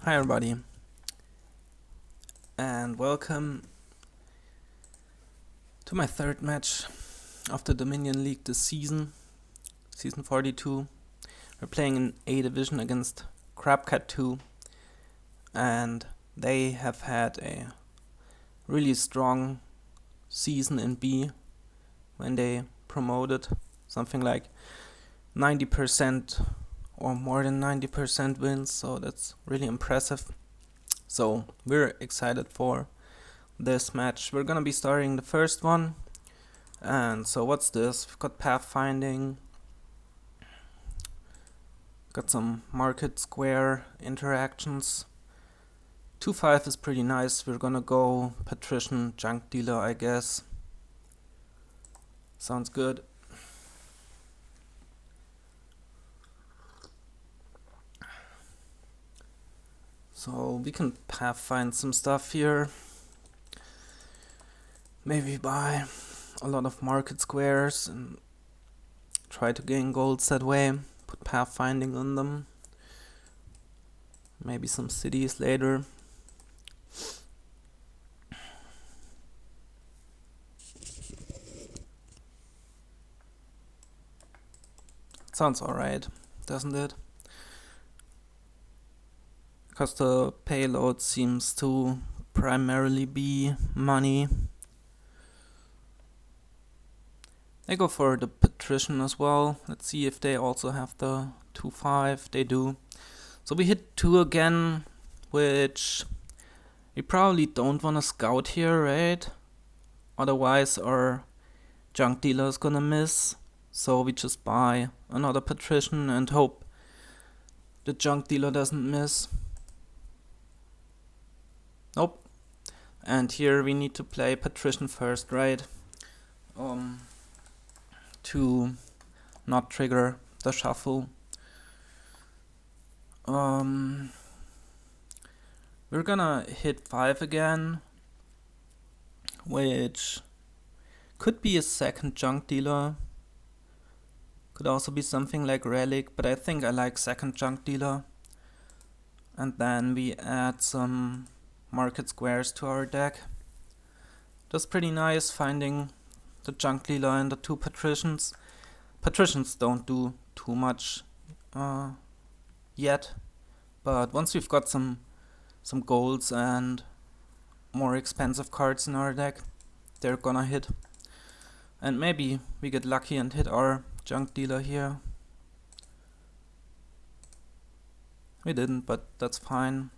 Hi everybody, and welcome to my third match of the Dominion League this season, season 42. We're playing in A division against crabcat2, and they have had a really strong season in B when they promoted something like 90% or more than 90% wins, so that's really impressive. So we're excited for this match. We're gonna be starting the first one. And so what's this? We've got Pathfinding. Got some market square interactions. 2-5 is pretty nice. We're gonna go Patrician junk dealer, I guess. Sounds good. So we can pathfind some stuff here. Maybe buy a lot of market squares and try to gain golds that way. Put pathfinding on them. Maybe some cities later. Sounds alright, doesn't it? Because the payload seems to primarily be money. I go for the Patrician as well. Let's see if they also have the 2-5. They do. So we hit 2 again, which we probably don't want to scout here, right? Otherwise our junk dealer is gonna miss. So we just buy another Patrician and hope the junk dealer doesn't miss. Nope. And here we need to play Patrician first, right? To not trigger the shuffle. We're gonna hit 5 again, which could be a second junk dealer. Could also be something like relic, but I think I like second junk dealer. And then we add some market squares to our deck. That's pretty nice, finding the junk dealer and the 2 patricians. Patricians don't do too much yet, but once we've got some golds and more expensive cards in our deck, they're gonna hit. And maybe we get lucky and hit our junk dealer here. We didn't, but that's fine.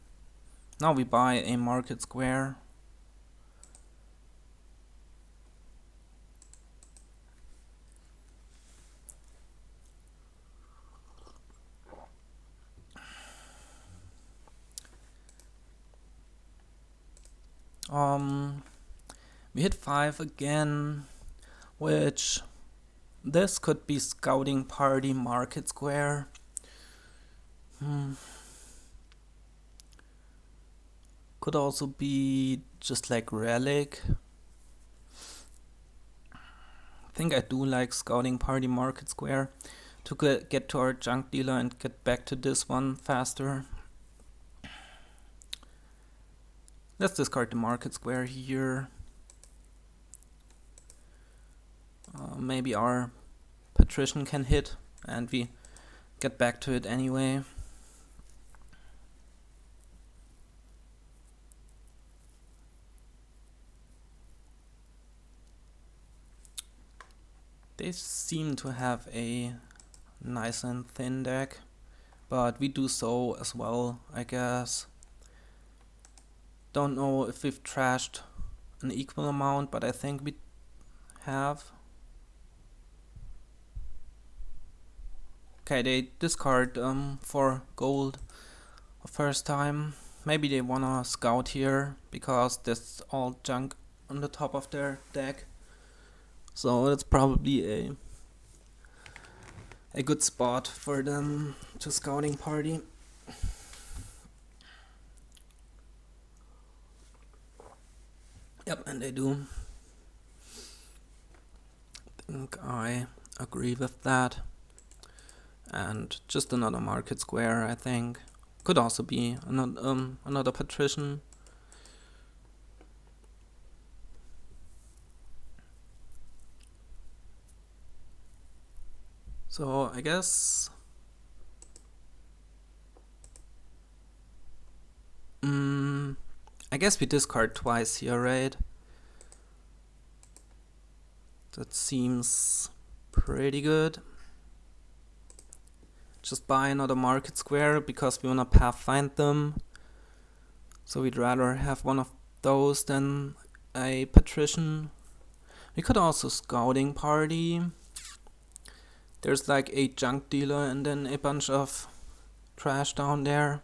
Now we buy a market square. We hit 5 again, which this could be scouting party market square. Could also be just like relic. I think I do like scouting party market square to get to our junk dealer and get back to this one faster. Let's discard the market square here. Maybe our Patrician can hit and we get back to it anyway. They seem to have a nice and thin deck, but we do so as well, I guess. Don't know if we've trashed an equal amount, but I think we have. Okay, they discard for gold the first time. Maybe they wanna scout here because there's all junk on the top of their deck. So it's probably a good spot for them to scouting party. Yep, and they do. I think I agree with that. And just another market square, I think. Could also be another Patrician. So I guess we discard twice here, right? That seems pretty good. Just buy another market square because we wanna pathfind them. So we'd rather have one of those than a Patrician. We could also scouting party. There's like a junk dealer and then a bunch of trash down there.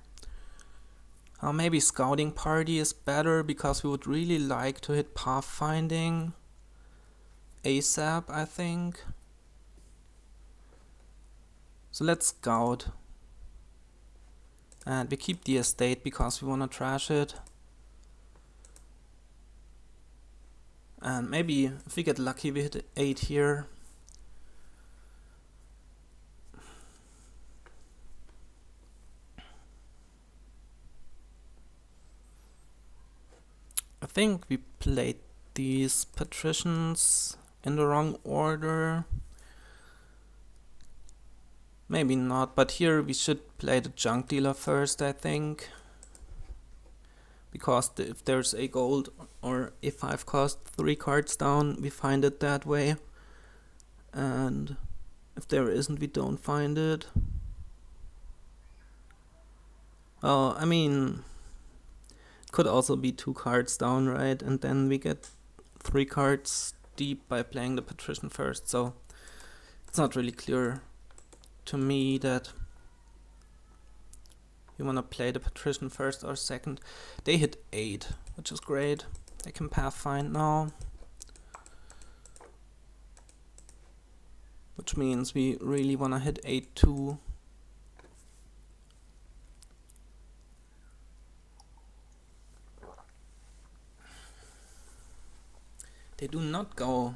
Maybe scouting party is better because we would really like to hit pathfinding ASAP, I think. So let's scout. And we keep the estate because we wanna trash it. And maybe if we get lucky we hit 8 here. I think we played these Patricians in the wrong order. Maybe not, but here we should play the junk dealer first, I think. Because if there's a gold or a 5 cost 3 cards down, we find it that way. And if there isn't, we don't find it. Well, I mean, it could also be 2 cards down, right? And then we get 3 cards deep by playing the Patrician first, so it's not really clear to me that you wanna play the Patrician first or second. They hit 8, which is great. They can pathfind now. Which means we really wanna hit 8 too. They do not go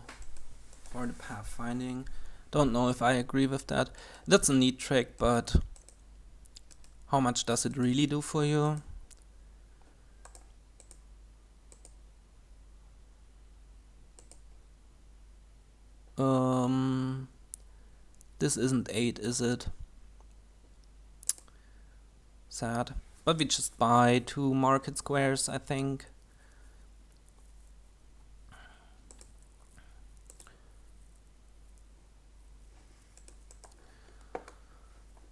for the pathfinding. Don't know if I agree with that. That's a neat trick, but how much does it really do for you? This isn't 8, is it? Sad. But we just buy 2 market squares, I think.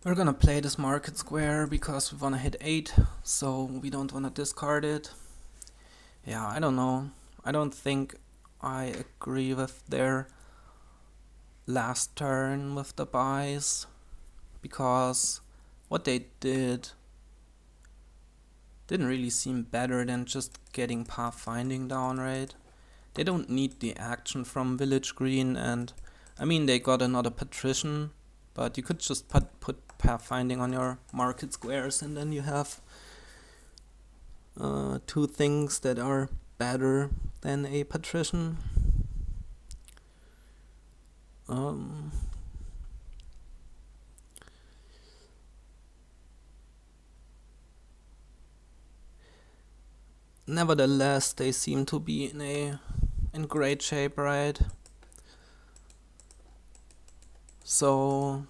We're gonna play this market square because we wanna hit 8, so we don't wanna discard it. Yeah, I don't know. I don't think I agree with their last turn with the buys, because what they didn't really seem better than just getting pathfinding down, right? They don't need the action from Village Green, and I mean they got another Patrician, but you could just put pathfinding on your market squares and then you have 2 things that are better than a Patrician. Nevertheless, they seem to be in great shape, right? So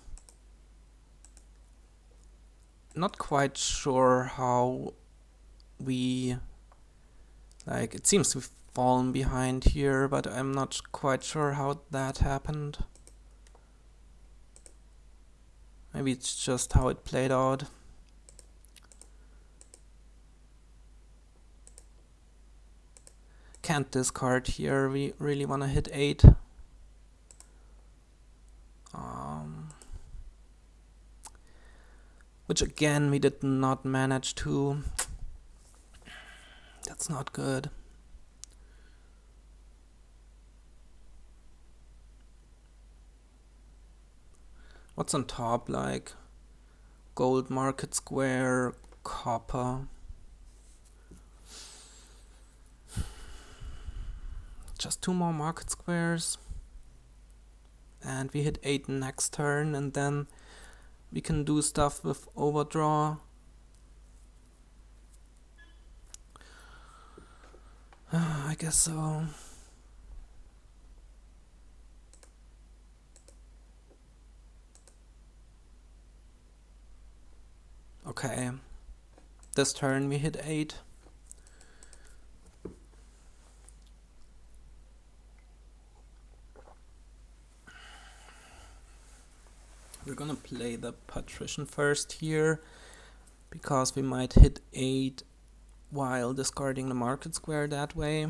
not quite sure how we, like, it seems we've fallen behind here, but I'm not quite sure how that happened. Maybe it's just how it played out. Can't discard here, we really wanna hit 8. Which again we did not manage to. That's not good. What's on top, like gold market square, copper. Just 2 more market squares. And we hit 8 next turn, and then we can do stuff with overdraw. guess so. Okay. This turn we hit 8. We're gonna play the Patrician first here, because we might hit 8 while discarding the market square that way.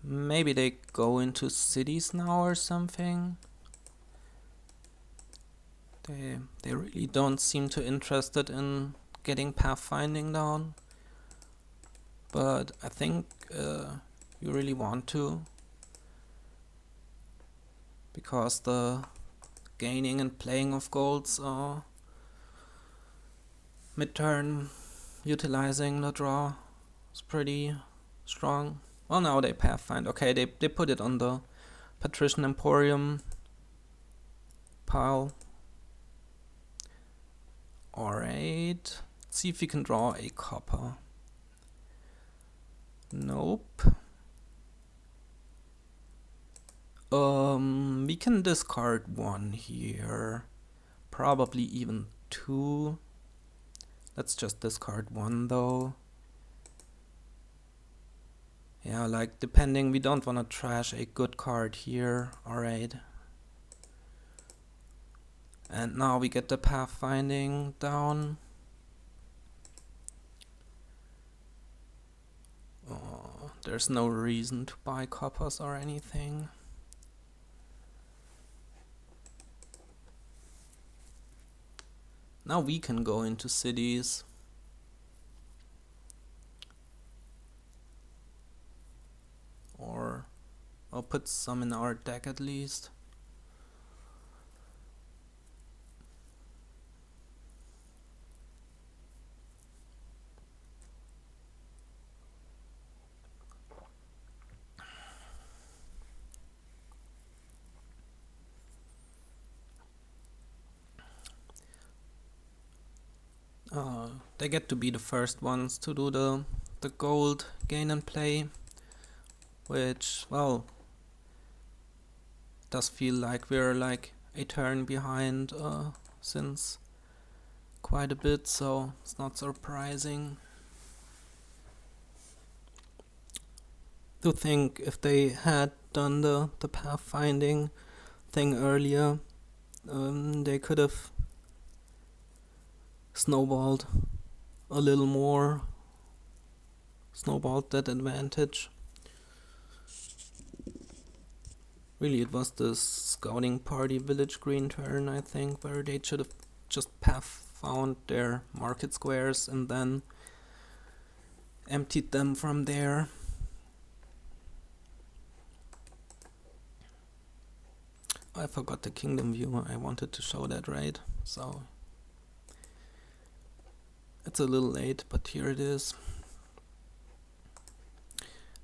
Maybe they go into cities now or something. They really don't seem too interested in getting pathfinding down. But I think you really want to, because the gaining and playing of golds are mid-turn utilizing the draw is pretty strong. Well, now they pathfind. Okay, they put it on the Patrician Emporium pile. Alright, see if we can draw a copper. Nope. We can discard 1 here. Probably even 2. Let's just discard 1 though. Yeah, like depending, we don't want to trash a good card here. Alright. And now we get the pathfinding down. Oh, there's no reason to buy coppers or anything. Now we can go into cities. Or I'll put some in our deck at least. They get to be the first ones to do the gold gain and play, which, well, does feel like we're like a turn behind since quite a bit, so it's not surprising. To think if they had done the pathfinding thing earlier, they could have snowballed a little more, snowballed that advantage. Really, it was the scouting party village green turn, I think, where they should have just found their market squares and then emptied them from there. I forgot the kingdom view. I wanted to show that, right? So it's a little late, but here it is.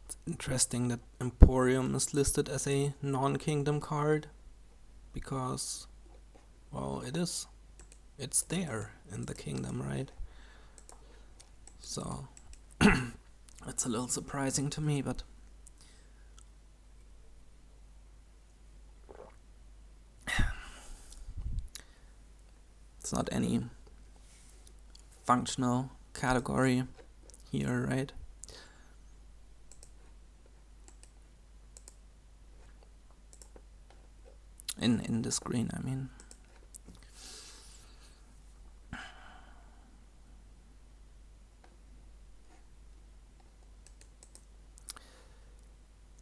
It's interesting that Emporium is listed as a non-kingdom card, because, well, it's there in the kingdom, right? So it's a little surprising to me, but it's not any functional category here, right? In the screen, I mean.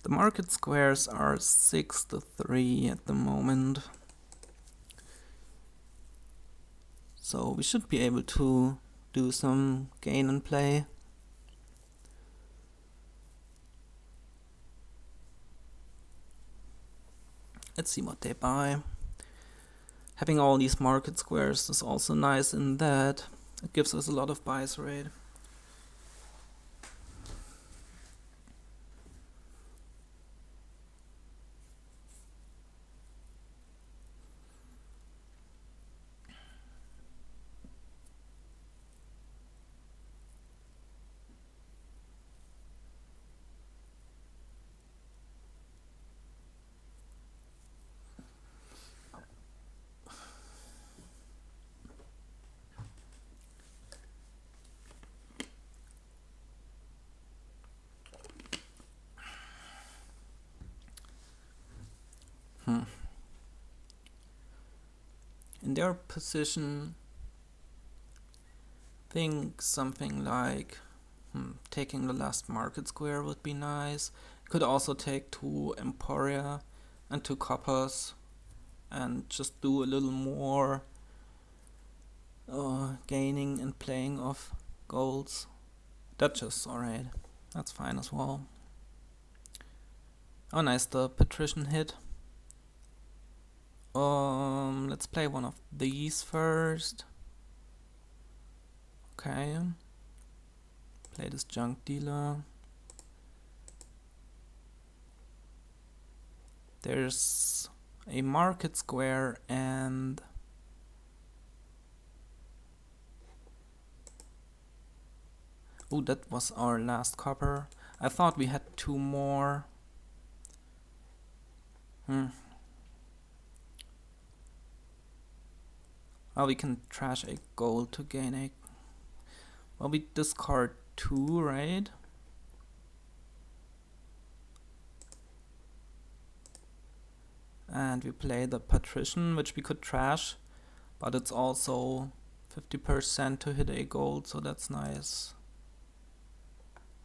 The market squares are 6-3 at the moment. So we should be able to do some gain and play. Let's see what they buy. Having all these market squares is also nice in that it gives us a lot of buys rate. In their position, think something like taking the last market square would be nice. Could also take 2 Emporia and 2 coppers and just do a little more gaining and playing of golds. Duchess, alright, that's fine as well. Oh nice, the Patrician hit. Let's play one of these first. Okay. Play this junk dealer. There's a market square and oh, that was our last copper. I thought we had 2 more. Oh, we can trash a gold to gain a... Well, we discard 2, right? And we play the Patrician, which we could trash, but it's also 50% to hit a gold, so that's nice.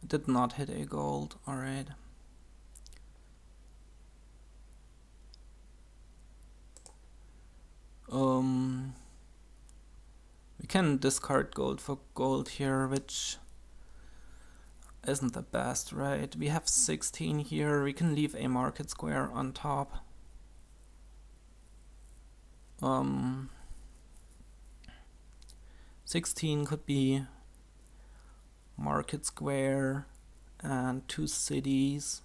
It did not hit a gold, alright. We can discard gold for gold here, which isn't the best, right? We have 16 here, we can leave a market square on top. 16 could be market square and 2 cities.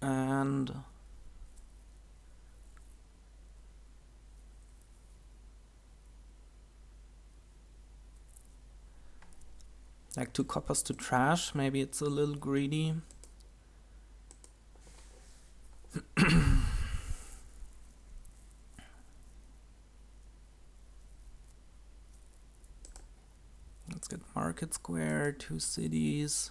And like 2 coppers to trash, maybe it's a little greedy. Let's get market square, 2 cities.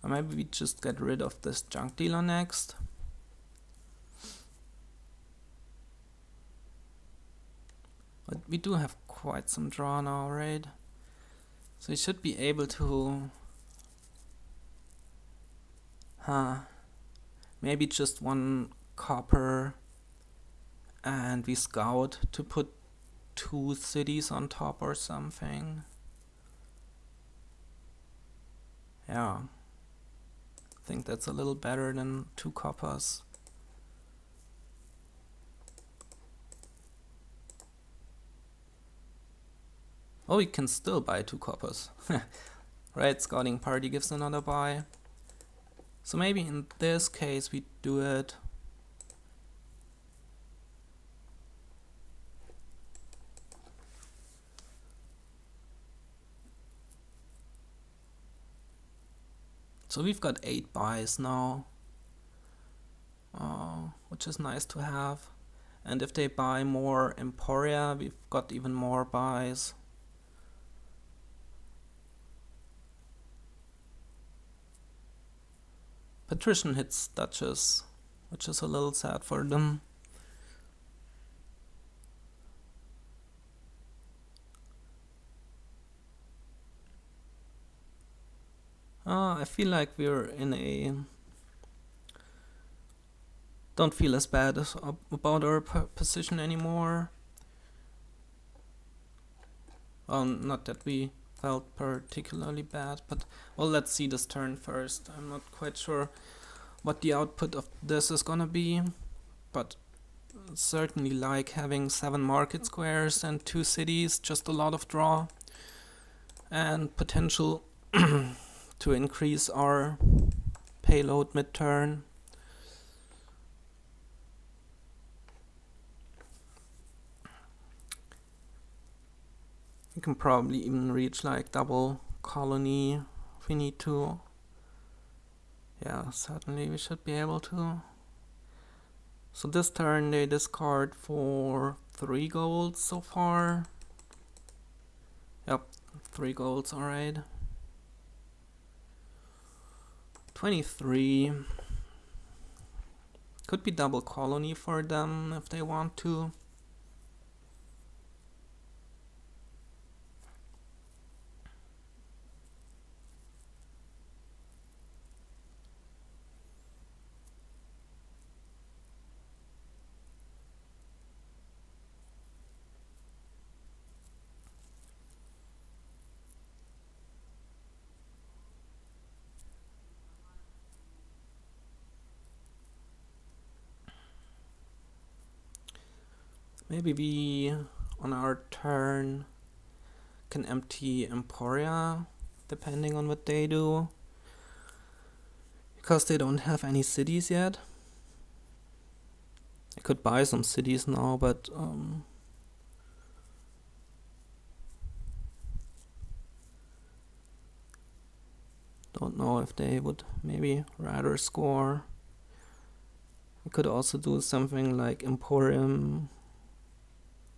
Or maybe we just get rid of this junk dealer next. But we do have quite some draw now, right? So we should be able to... maybe just 1 copper and we scout to put 2 cities on top or something. Yeah. I think that's a little better than 2 coppers. Oh, we can still buy 2 coppers. Right, scouting party gives another buy. So maybe in this case we do it. So we've got 8 buys now, which is nice to have. And if they buy more Emporia, we've got even more buys. Patrician hits Duchess, which is a little sad for them. I feel like we're in a... Don't feel as bad about our position anymore. Well, not that we felt particularly bad, but well, let's see this turn first. I'm not quite sure what the output of this is gonna be, but certainly like having 7 market squares and 2 cities, just a lot of draw and potential to increase our payload mid-turn. We can probably even reach like double colony if we need to. Yeah, certainly we should be able to. So this turn they discard for 3 golds so far. Yep, 3 golds, alright. 23. Could be double colony for them if they want to. Maybe we, on our turn, can empty Emporia, depending on what they do. Because they don't have any cities yet. I could buy some cities now, but don't know if they would maybe rather score. I could also do something like Emporium,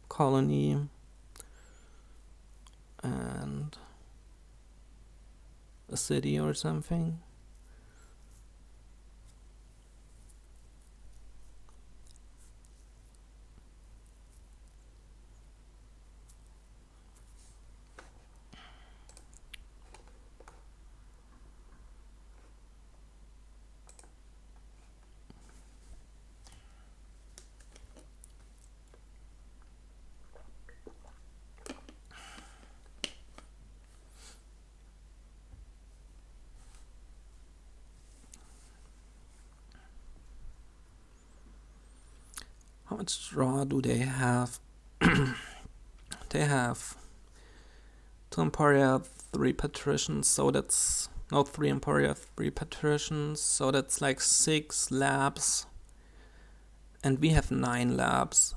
colony, and a city or something. How much draw do they have? They have 2 Emporia, 3 Patricians, so that's... No, 3 Emporia, 3 Patricians, so that's like 6 labs. And we have 9 labs.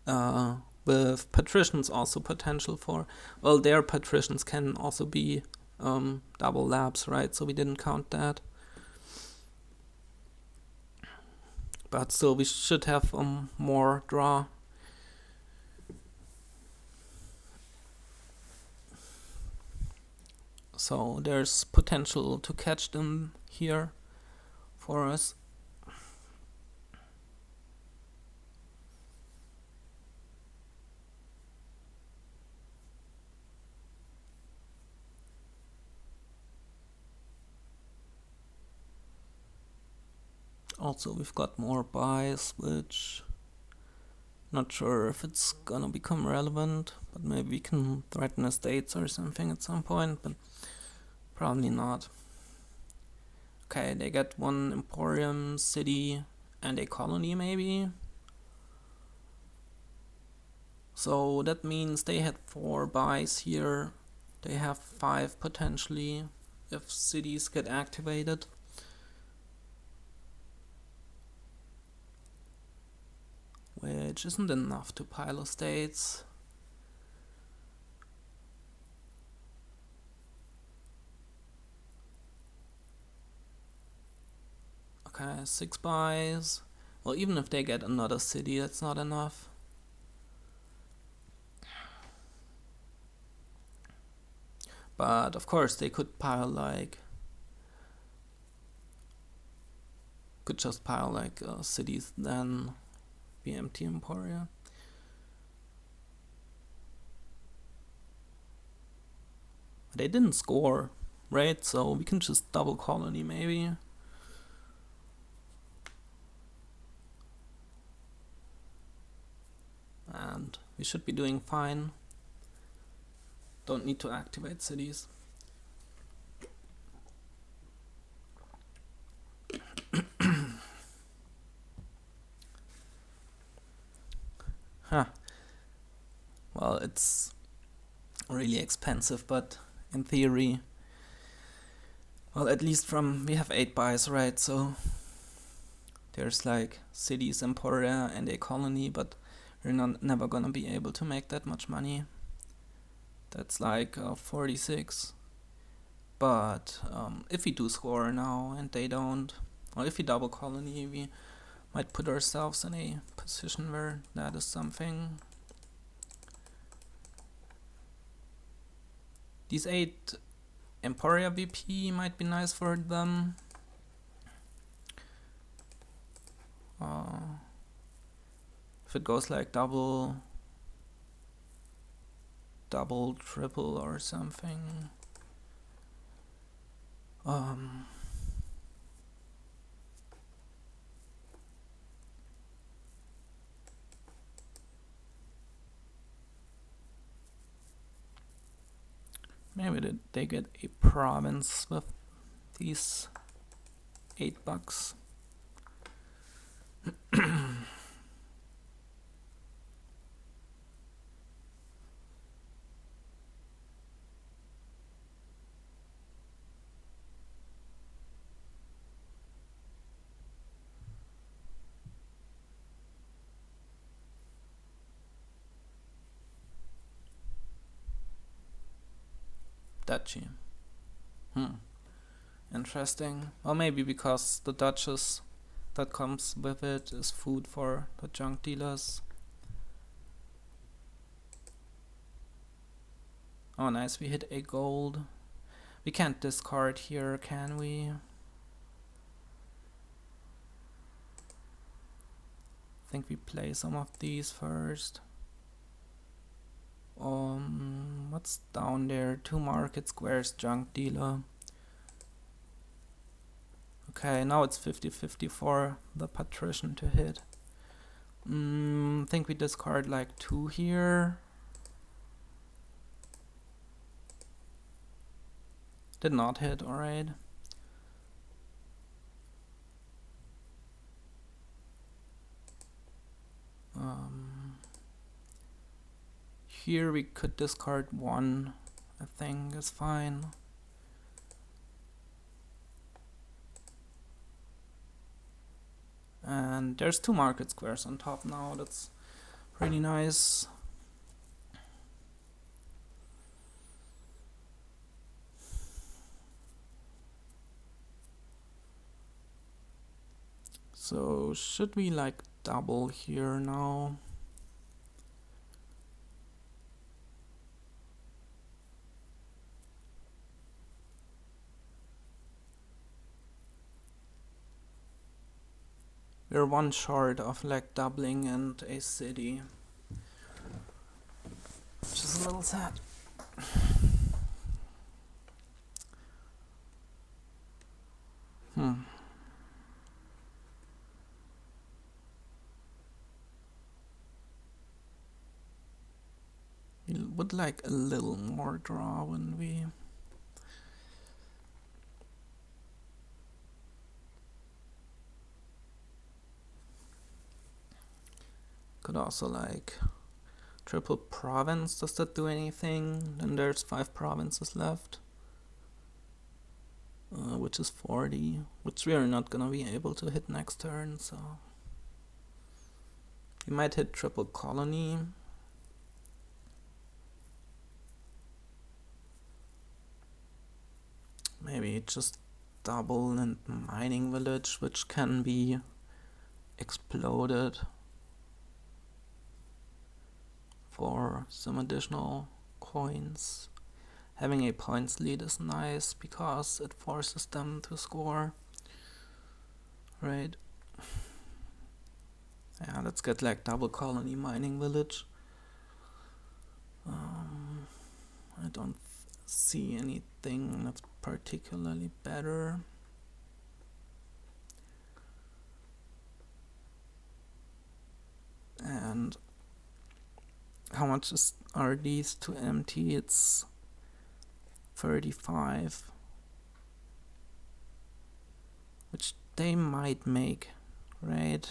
With Patricians also potential for... Well, their Patricians can also be double labs, right? So we didn't count that. But still, we should have more draw. So there's potential to catch them here for us. Also, we've got more buys, which not sure if it's gonna become relevant, but maybe we can threaten estates or something at some point, but probably not. Okay, they get 1 Emporium, city, and a colony maybe. So that means they had 4 buys here. They have 5 potentially if cities get activated. Which isn't enough to pile estates. Okay, 6 buys. Well, even if they get another city, that's not enough. But of course they could pile like... Could just pile like cities, then be empty Emporia. They didn't score, right? So we can just double colony maybe. And we should be doing fine. Don't need to activate cities. Huh. Well, it's really expensive, but in theory, well, at least we have 8 buys, right? So there's like cities, Emporia, and a colony, but we're never gonna be able to make that much money. That's like 46. But if we do score now and they don't, Or if we double colony, we might put ourselves in a position where that is something. These 8 Emporium VP might be nice for them. If it goes like double, triple or something. Maybe they get a province with these $8. Duchy. Interesting. Or maybe because the duchess that comes with it is food for the junk dealers. Oh nice, we hit a gold. We can't discard here, can we? I think we play some of these first. What's down there? 2 market squares, junk dealer. Okay, now it's 50-50 for the Patrician to hit. Think we discard like 2 here. Did not hit, alright. Here we could discard 1, I think is fine. And there's 2 market squares on top now, that's pretty nice. So should we like double here now? We're 1 short of like doubling and a city, which is a little sad. We would like a little more draw when we could also like triple province. Does that do anything? Then there's 5 provinces left, which is 40, which we are not gonna be able to hit next turn, so we might hit triple colony. Maybe just double and mining village, which can be exploded for some additional coins. Having a points lead is nice because it forces them to score. Right. Yeah, let's get like double colony mining village. I don't see anything that's particularly better. And how much are these to empty? It's 35, which they might make, right?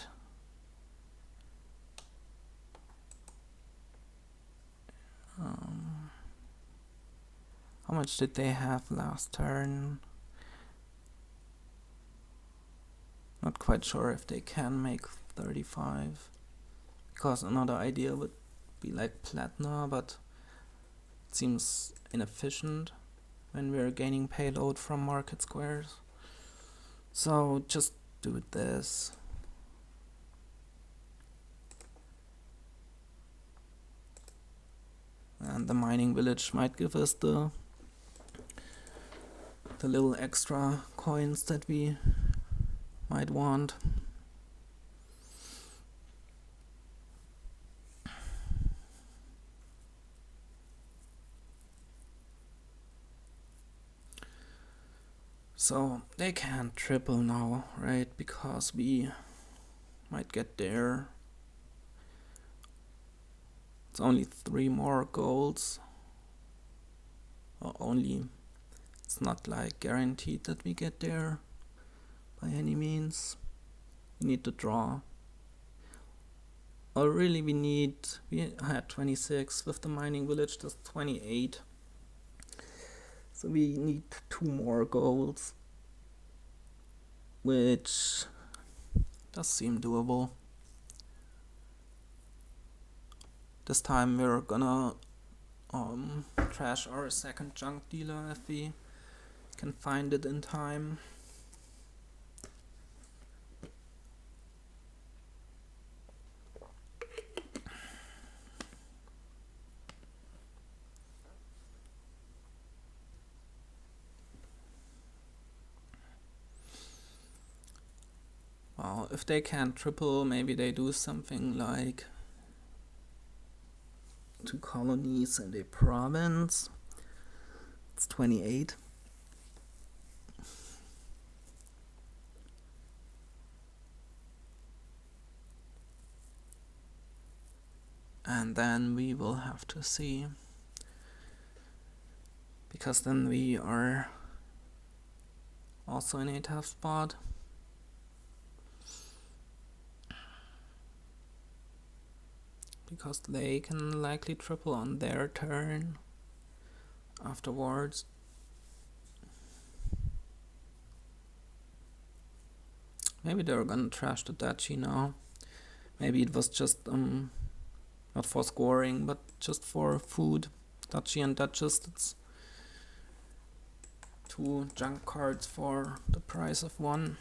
How much did they have last turn? Not quite sure if they can make 35, because another idea would be like Platna, but it seems inefficient when we're gaining payload from market squares. So just do this. And the mining village might give us the little extra coins that we might want. So they can't triple now, right? Because we might get there. It's only 3 more golds. Or only, it's not like guaranteed that we get there by any means. We need to draw. Or really we had 26 with the mining village, that's 28. So we need 2 more golds, which does seem doable. This time we're gonna trash our second junk dealer if we can find it in time. Well, if they can't triple, maybe they do something like 2 colonies and a province. It's 28. And then we will have to see, because then we are also in a tough spot. Because they can likely triple on their turn afterwards. Maybe they're gonna trash the duchy now. Maybe it was just not for scoring, but just for food. Duchy and Duchess, that's 2 junk cards for the price of 1.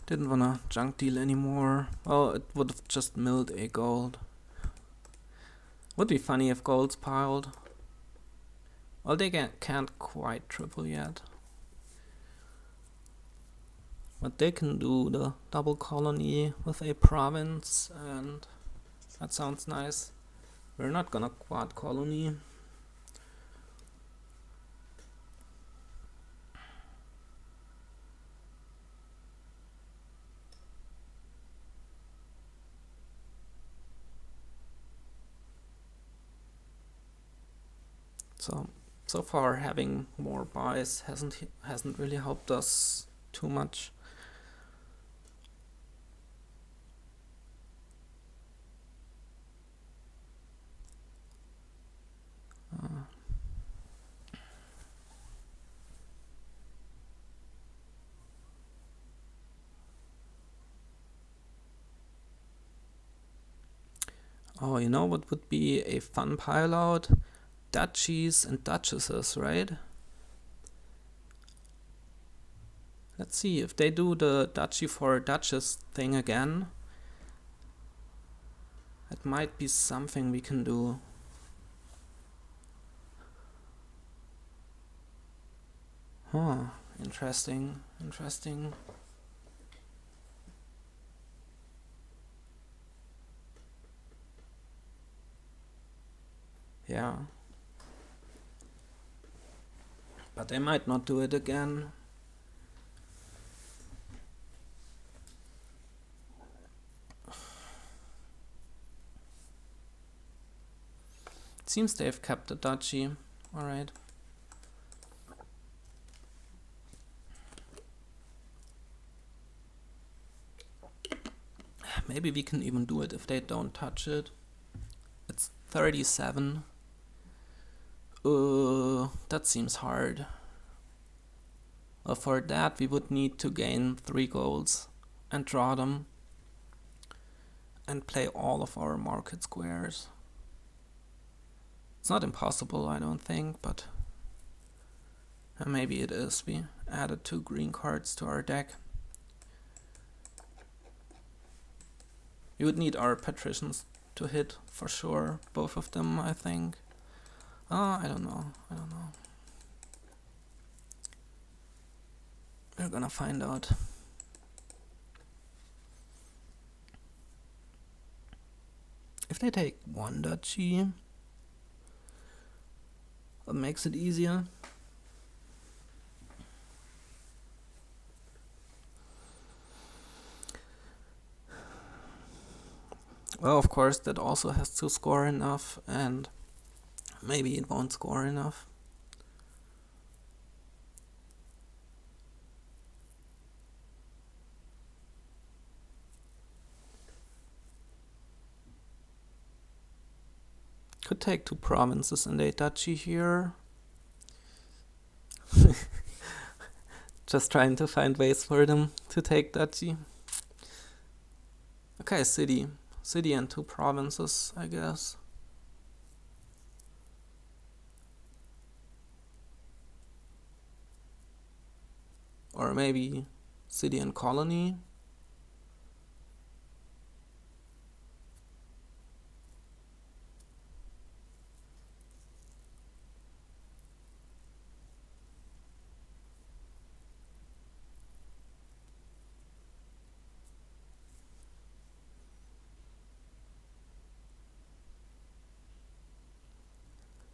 Didn't wanna junk deal anymore. Well, it would have just milled a gold. Would be funny if gold's piled. Well, they can't quite triple yet. But they can do the double colony with a province, and that sounds nice. We're not gonna quad colony. So far having more buys hasn't really helped us too much. Oh, you know what would be a fun pile out? Duchies and duchesses, right? Let's see if they do the duchy for duchess thing again. That might be something we can do. Huh, interesting. Yeah. But they might not do it again. It seems they've kept the duchy. Alright. Maybe we can even do it if they don't touch it. It's 37. That seems hard. Well, for that we would need to gain 3 golds and draw them and play all of our market squares. It's not impossible, I don't think, but maybe it is. We added 2 green cards to our deck. We would need our Patricians to hit for sure, both of them, I think. I don't know. We're gonna find out. If they take 1 duchy, that makes it easier. Well, of course, that also has to score enough, and maybe it won't score enough. Could take 2 provinces and a duchy here. Just trying to find ways for them to take duchy. Okay, city. City and 2 provinces, I guess. Or maybe city and colony.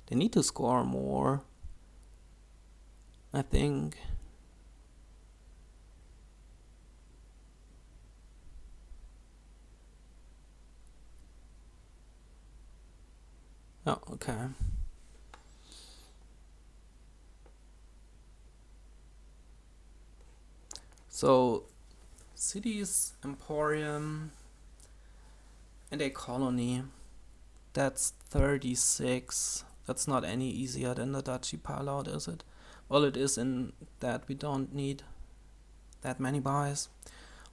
They need to score more, I think. Oh, okay. So, cities, Emporium, and a colony. That's 36. That's not any easier than the duchy pileout, is it? Well, it is in that we don't need that many buys.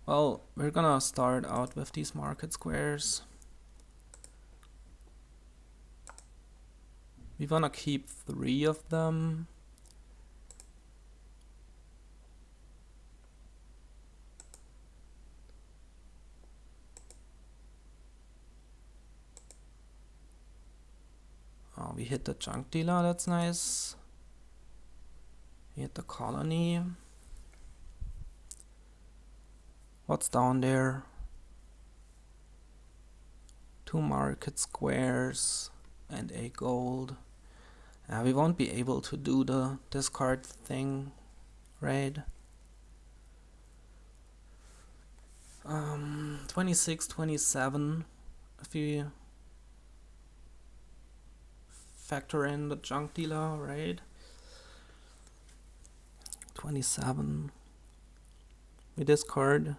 Well, we're gonna start out with these market squares. We wanna keep 3 of them. Oh, we hit the junk dealer, that's nice. We hit the colony. What's down there? 2 market squares and a gold. We won't be able to do the discard thing, right? 26, 27. If we factor in the junk dealer, right? 27. We discard.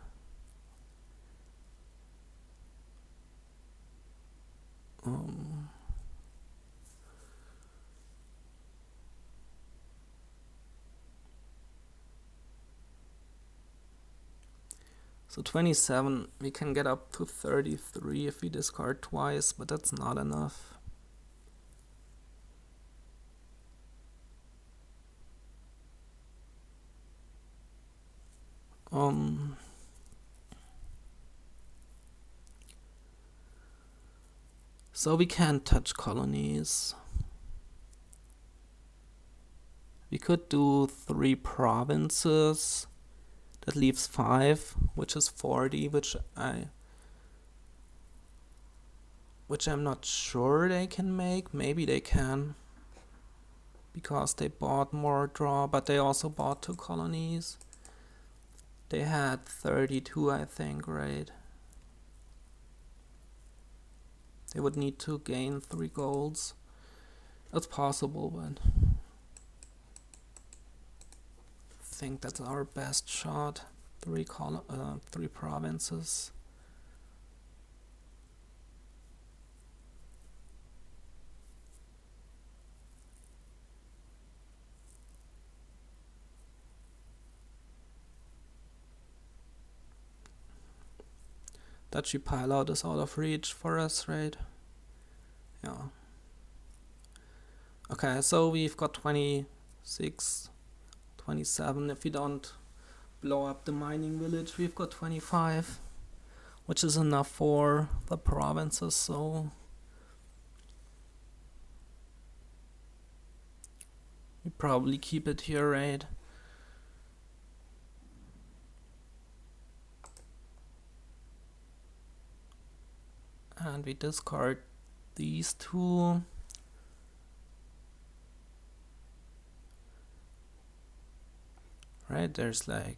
So 27, we can get up to 33 if we discard twice, but that's not enough. So we can't touch colonies. We could do 3 provinces. That leaves 5, which is 40, which I'm not sure they can make. Maybe they can, because they bought more draw, but they also bought 2 colonies. They had 32, I think, right? They would need to gain 3 golds. That's possible, but I think that's our best shot. 3 provinces. Duchy pile out is out of reach for us, right? Yeah. Okay, so we've got 26, 27. If we don't blow up the mining village, we've got 25, which is enough for the provinces, so we probably keep it here, right? And we discard these two. Right, there's like,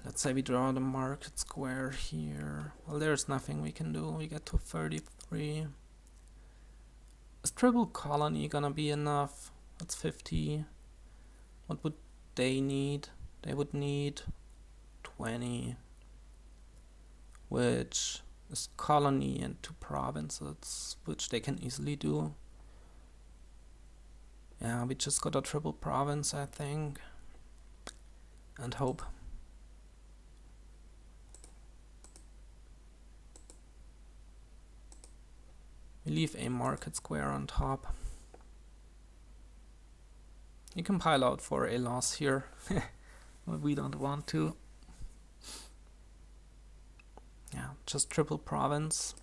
let's say we draw the market square here. Well, there's nothing we can do. We get to 33. Is triple colony gonna be enough? That's 50. What would they need? They would need 20, which is colony and 2 provinces, which they can easily do. Yeah, we just got a triple province, I think, and hope. We leave a market square on top. You can pile out for a loss here, but we don't want to. Yeah, just triple province.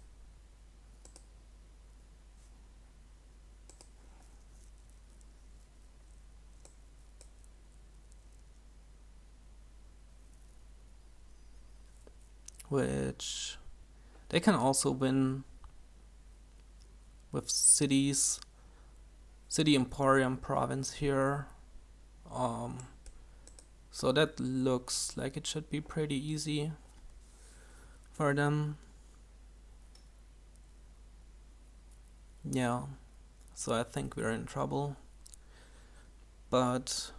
Which they can also win with cities, city Emporium province here. So that looks like it should be pretty easy for them. Yeah, so I think we're in trouble. But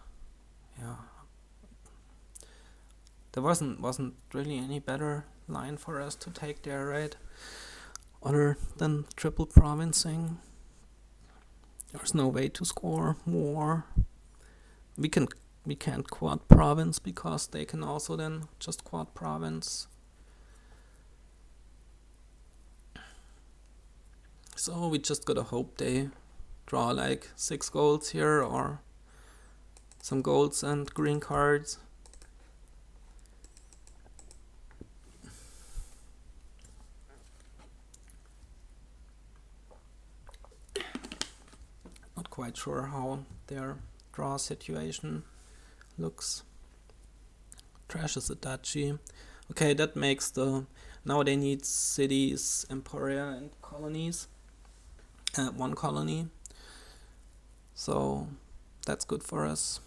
yeah, there wasn't really any better line for us to take there, right? Other than triple provincing. There's no way to score more. We can't quad province because they can also then just quad province. So we just gotta hope they draw like 6 golds here or some golds and green cards. Not quite sure how their draw situation looks. Trash is a duchy. Okay, that makes the... Now they need cities, emporia, and colonies. 1 colony. So that's good for us.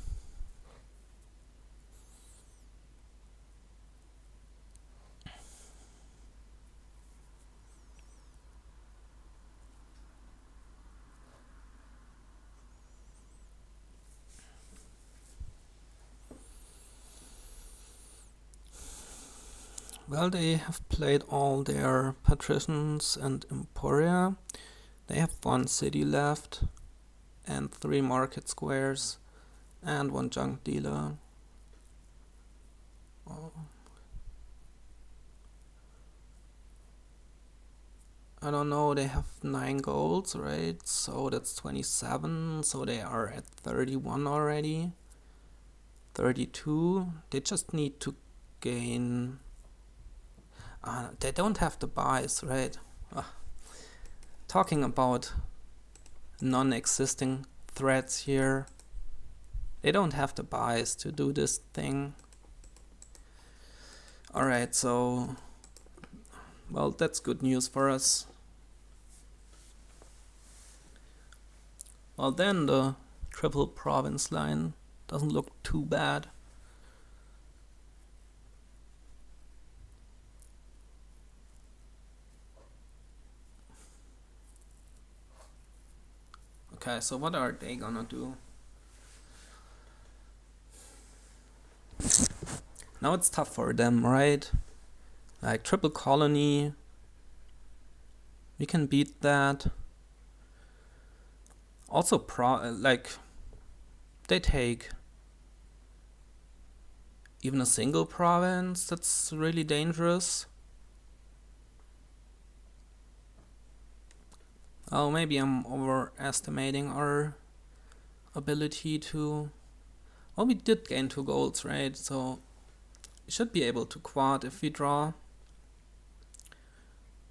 Well, they have played all their patricians and emporia. They have 1 city left and 3 market squares and 1 junk dealer. Oh. I don't know, they have 9 golds, right? So that's 27, so they are at 31 already. 32, they just need to gain... they don't have the buys, right? Talking about non-existing threats here. They don't have the buys to do this thing. Alright, so... Well, that's good news for us. Well, then the triple province line doesn't look too bad. Okay, so what are they gonna do? Now it's tough for them, right? Like triple colony, we can beat that. Also like they take even a single province, that's really dangerous. Oh, maybe I'm overestimating our ability to... Well, we did gain 2 golds, right? So we should be able to quad if we draw.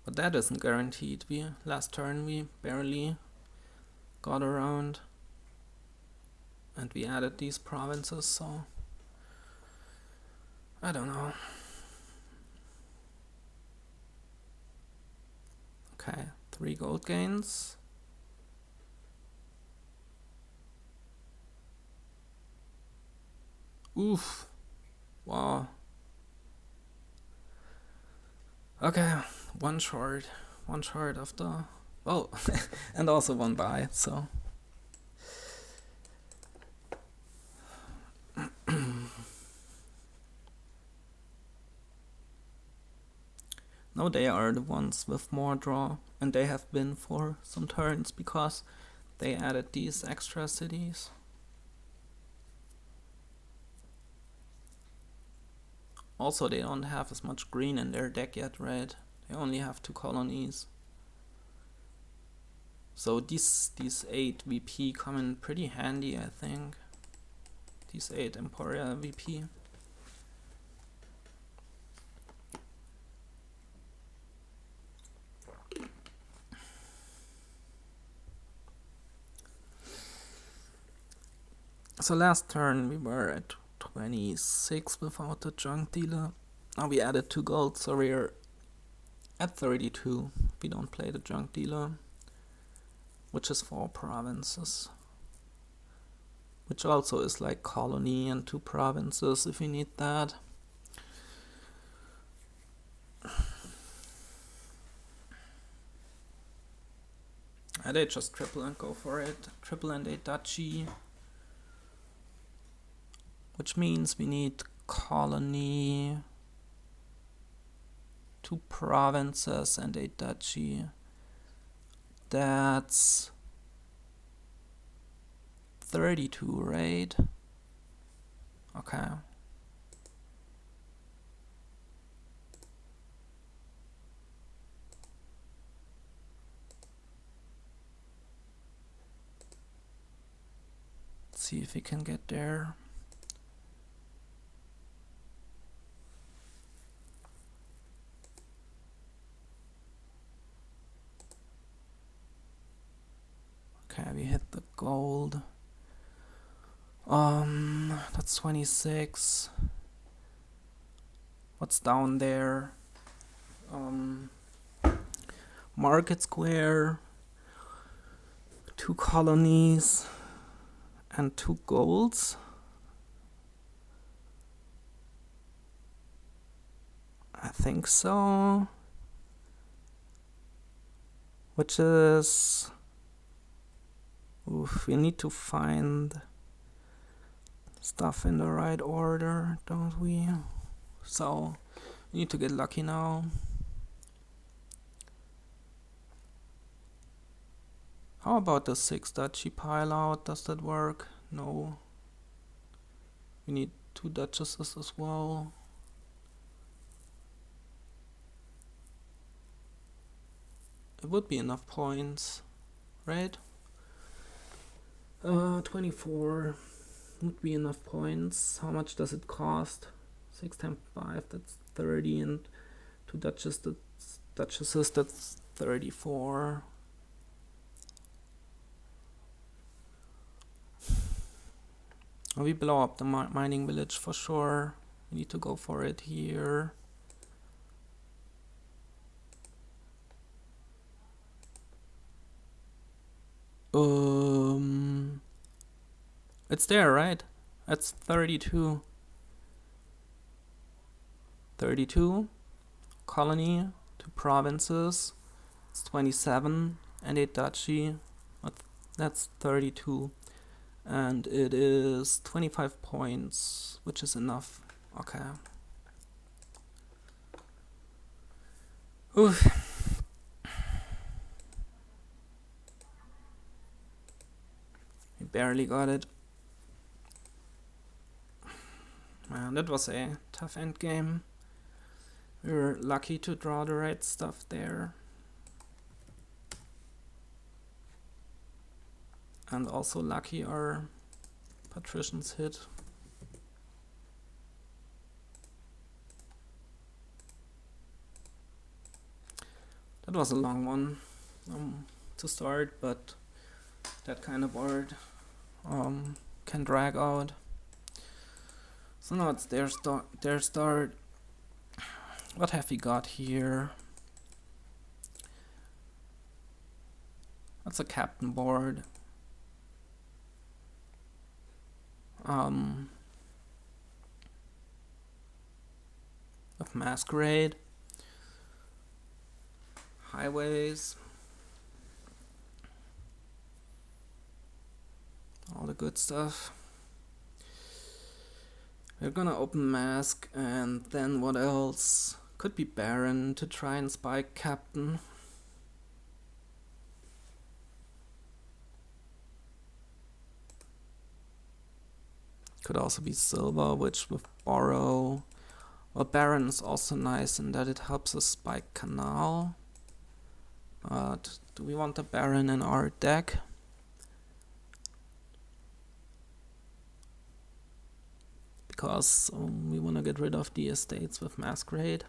But that isn't guaranteed. Last turn we barely got around. And we added these provinces, so... I don't know. Okay, 3 gold gains. Oof. Wow. Okay, one short of the... Oh, and also 1 buy, so... Now they are the ones with more draw, and they have been for some turns because they added these extra cities. Also, they don't have as much green in their deck yet, right? They only have 2 colonies. So these 8 VP come in pretty handy, I think. These 8 Emporium VP. So last turn we were at 26 without the junk dealer. Now we added 2 gold, so we're at 32 if we don't play the junk dealer, which is 4 provinces. Which also is like colony and 2 provinces if we need that. And they just triple and go for it. Triple and a duchy. Which means we need colony, 2 provinces and a duchy. That's 32, right? Okay. Let's see if we can get there. Okay, we hit the gold. That's 26. What's down there? Market Square, 2 colonies, and 2 golds. I think so. Which is... Oof, we need to find stuff in the right order, don't we? So, we need to get lucky now. How about the 6 duchy pile out? Does that work? No. We need 2 duchesses as well. It would be enough points, right? 24 would be enough points. How much does it cost? 6 times 5, that's 30, and 2 duchesses, that's 34. We blow up the mining village for sure. We need to go for it here. It's there, right? That's 32. 32. Colony, 2 provinces. It's 27. And a duchy. That's 32. And it is 25 points, which is enough. Okay. Oof. We barely got it. Man. that was a tough endgame. We were lucky to draw the right stuff there. And also lucky our Patricians hit. That was a long one to start, but that kind of board can drag out. So now it's their start. What have we got here? That's a captain board. Of Masquerade. Highways. All the good stuff. We're gonna open Mask, and then what else? Could be Baron to try and spike Captain. Could also be Silver, which with Borrow. Well, Baron is also nice in that it helps us spike Canal. But do we want the Baron in our deck? Because we want to get rid of the estates with Masquerade.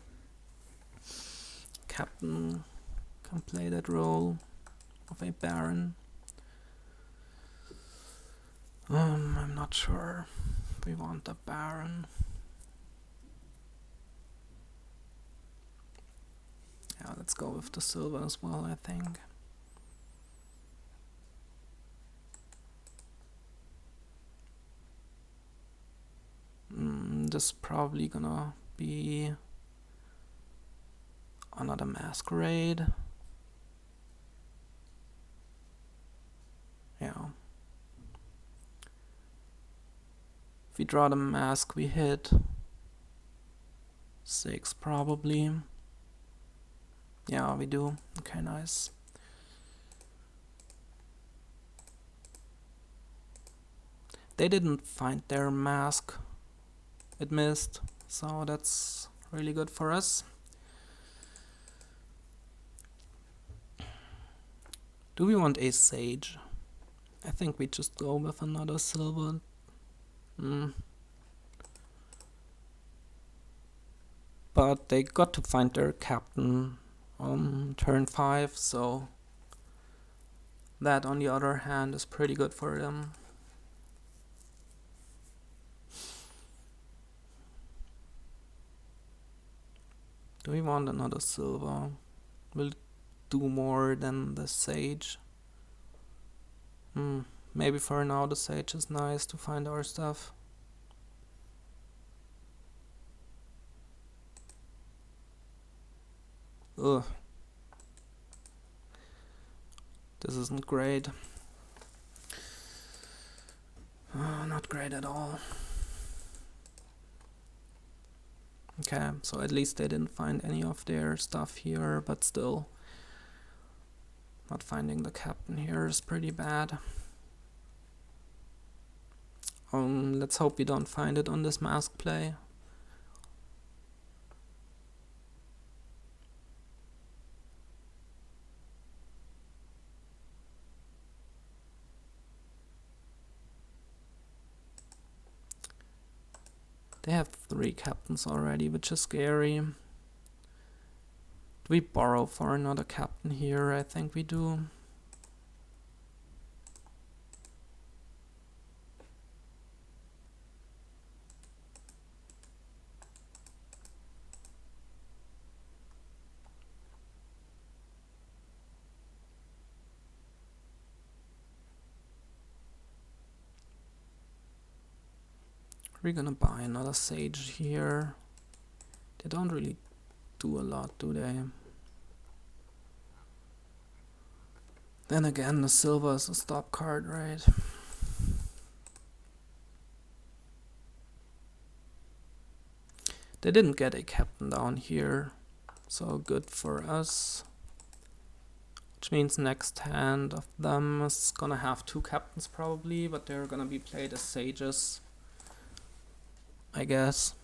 Captain can play that role of a Baron. I'm not sure if we want the Baron. Yeah, let's go with the Silver as well, I think. This is probably gonna be another Masquerade. Yeah. If we draw the Mask, we hit 6 probably. Yeah, we do. Okay, nice. They didn't find their Mask. It missed, so that's really good for us. Do we want a Sage? I think we just go with another Silver. But they got to find their Captain on turn 5, so that on the other hand is pretty good for them. Do we want another Silver? Will it do more than the Sage? Maybe for now the Sage is nice to find our stuff. Ugh. This isn't great. Not great at all. Okay, so at least they didn't find any of their stuff here, but still, not finding the Captain here is pretty bad. Let's hope we don't find it on this Mask play. They have 3 captains already, which is scary. Do we borrow for another captain here? I think we do. We're gonna buy another Sage here. They don't really do a lot, do they? Then again, the Silver is a stop card, right? They didn't get a captain down here, so good for us. Which means next hand of them is gonna have 2 captains probably, but they're gonna be played as Sages. I guess.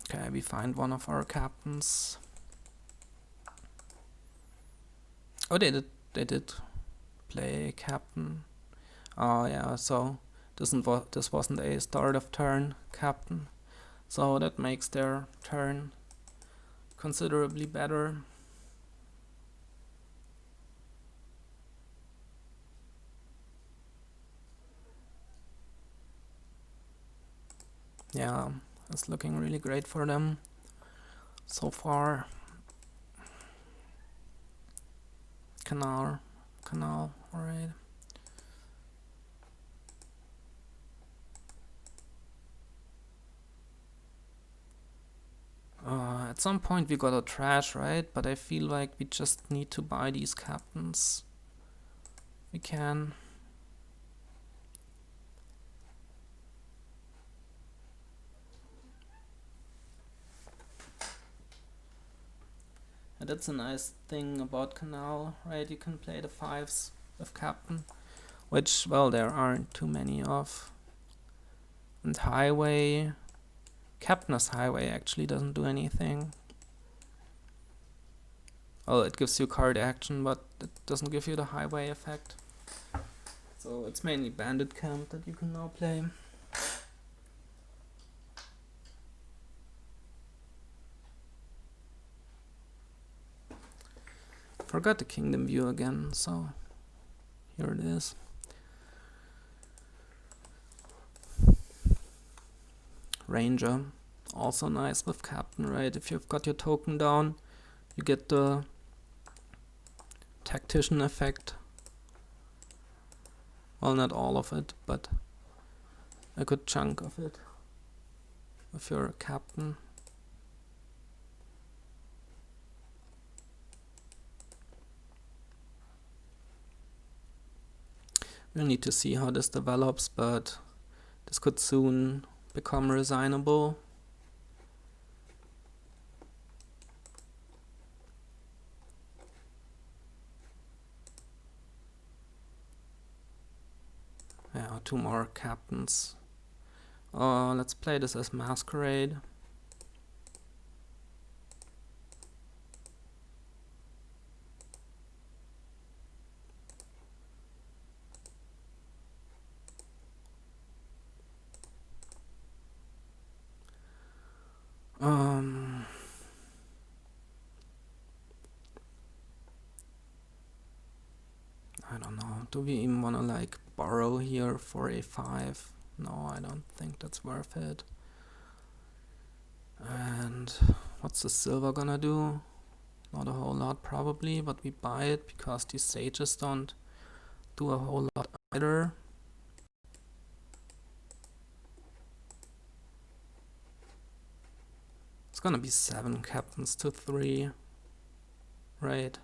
Okay, we find one of our captains. Oh, they did play captain. Oh yeah, so this wasn't a start of turn captain, so that makes their turn considerably better. Yeah, it's looking really great for them so far. Canal, alright. At some point we gotta trash, right? But I feel like we just need to buy these captains. We can. And that's a nice thing about Canal, right? You can play the 5s with captain, which, well, there aren't too many of. And highway, Captain's highway actually doesn't do anything. Well, it gives you card action, but it doesn't give you the highway effect. So it's mainly bandit camp that you can now play. Forgot the kingdom view again, so here it is. Ranger, also nice with captain, right? If you've got your token down, you get the tactician effect. Well, not all of it, but a good chunk of it with your captain. We'll need to see how this develops, but this could soon become resignable. Yeah, 2 more captains. Let's play this as Masquerade. I don't know. Do we even want to like borrow here for a 5? No, I don't think that's worth it. And what's the silver gonna do? Not a whole lot probably, but we buy it because these sages don't do a whole lot either. It's gonna be 7 captains to 3, right?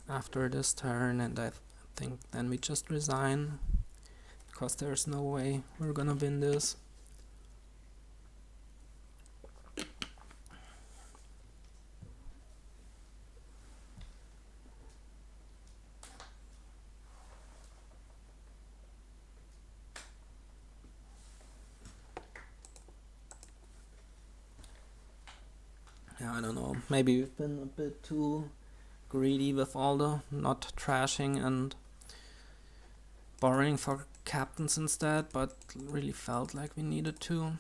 After this turn, and I think then we just resign, because there's no way we're gonna win this. Yeah, I don't know. Maybe we've been a bit too greedy with all the not trashing and borrowing for captains instead, but really felt like we needed to.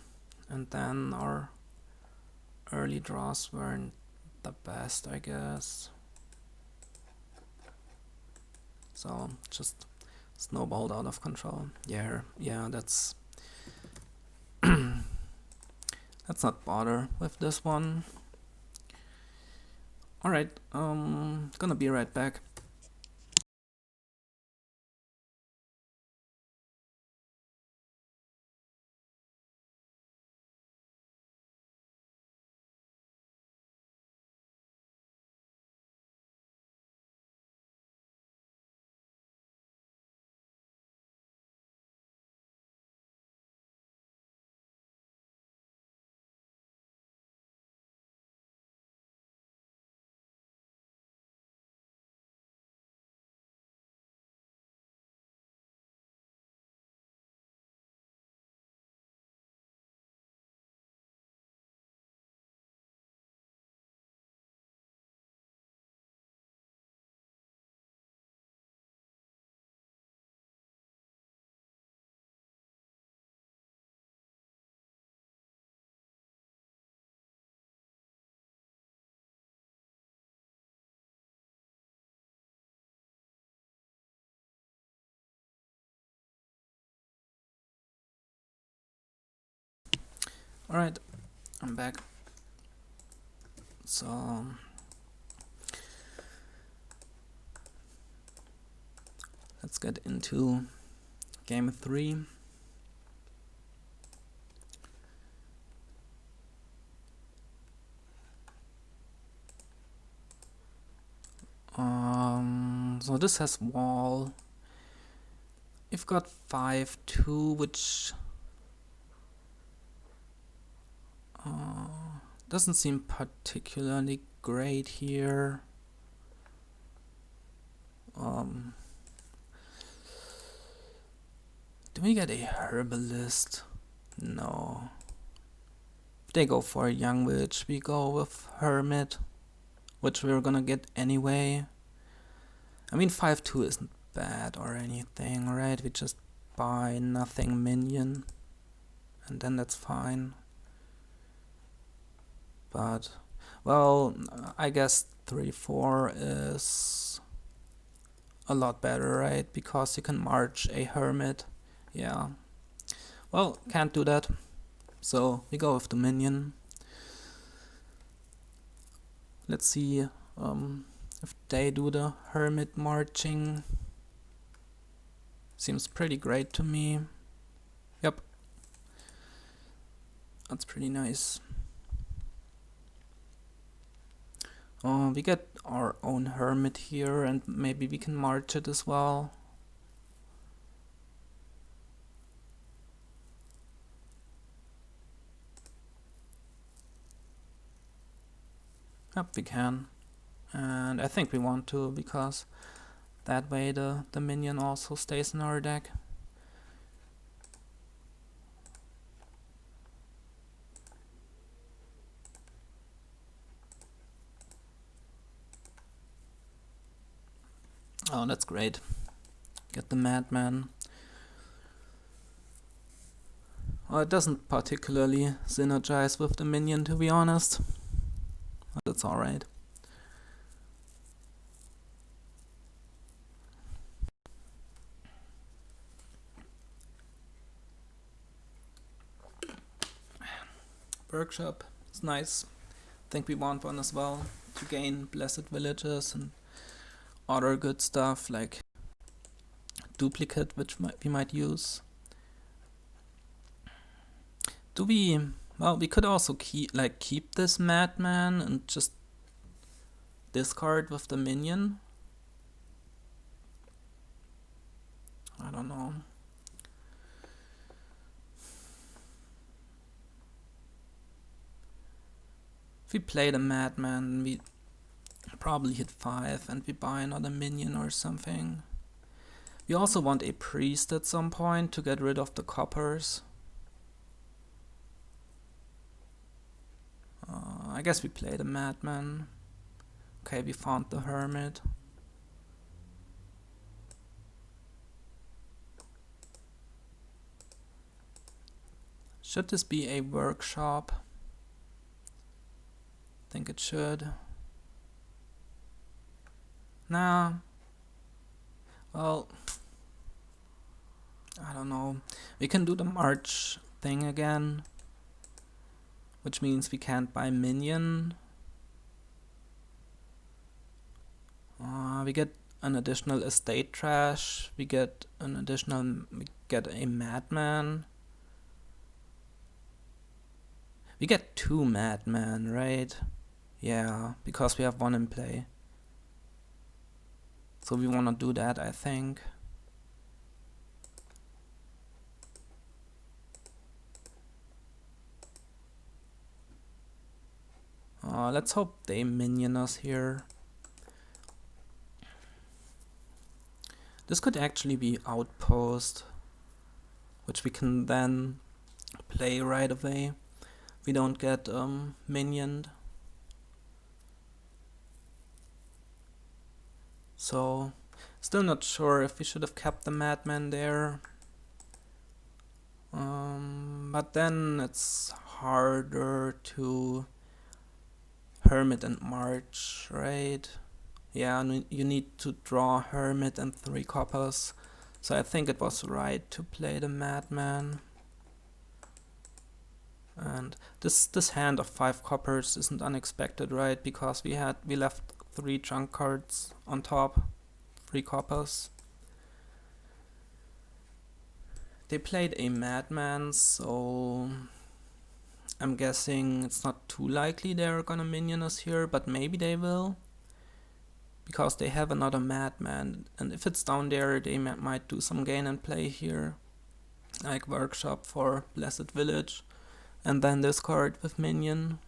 And then our early draws weren't the best, I guess. So just snowballed out of control. Yeah, that's let's not bother with this one. Alright, gonna be right back. Alright, I'm back. So let's get into game 3. So this has wall. We've got 5-2, which doesn't seem particularly great here. Do we get a herbalist? No. If they go for a young witch, we go with hermit, which we're gonna get anyway. I mean, 5-2 isn't bad or anything, right? We just buy nothing minion, and then that's fine. But, well, I guess 3-4 is a lot better, right? Because you can march a hermit. Yeah. Well, can't do that. So we go with the minion. Let's see if they do the hermit marching. Seems pretty great to me. Yep. That's pretty nice. We get our own hermit here, and maybe we can march it as well. Yep, we can. And I think we want to, because that way the minion also stays in our deck. Oh, that's great. Get the madman. Well, it doesn't particularly synergize with the minion, to be honest. But that's alright. Workshop is nice. I think we want one as well to gain blessed villages and other good stuff like duplicate, which we might use. Do we? Well, we could also keep this madman and just discard with the minion. I don't know. If we play the madman, we probably hit 5 and we buy another minion or something. We also want a priest at some point to get rid of the coppers. I guess we play the madman. Okay, we found the hermit. Should this be a workshop? I think it should. Nah. Well, I don't know. We can do the march thing again, which means we can't buy minion. We get an additional estate trash. We get a madman. We get 2 madmen, right? Yeah, because we have 1 in play. So we wanna do that, I think. Let's hope they minion us here. This could actually be Outpost, which we can then play right away. We don't get minioned. So, still not sure if we should have kept the madman there. But then it's harder to hermit and march, right? Yeah, and you need to draw hermit and 3 coppers. So I think it was right to play the madman. And this hand of 5 coppers isn't unexpected, right? Because we left 3 junk cards on top, 3 coppers. They played a madman, so I'm guessing it's not too likely they're gonna minion us here, but maybe they will. Because they have another madman, and if it's down there, they might do some gain and play here. Like workshop for Blessed Village, and then this card with minion.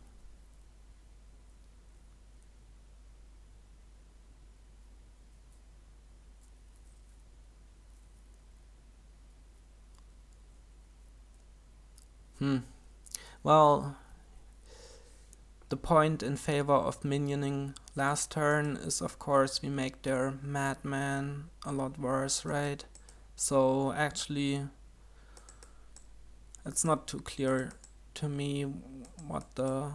Well, the point in favor of minioning last turn is, of course, we make their madman a lot worse, right? So actually, it's not too clear to me what the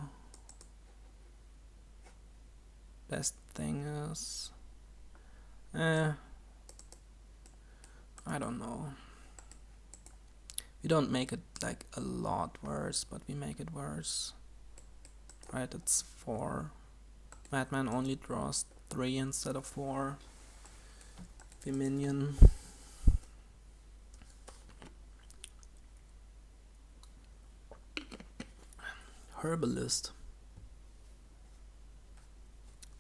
best thing is. I don't know. We don't make it like a lot worse, but we make it worse. Right, it's 4. Madman only draws 3 instead of 4. The minion. Herbalist.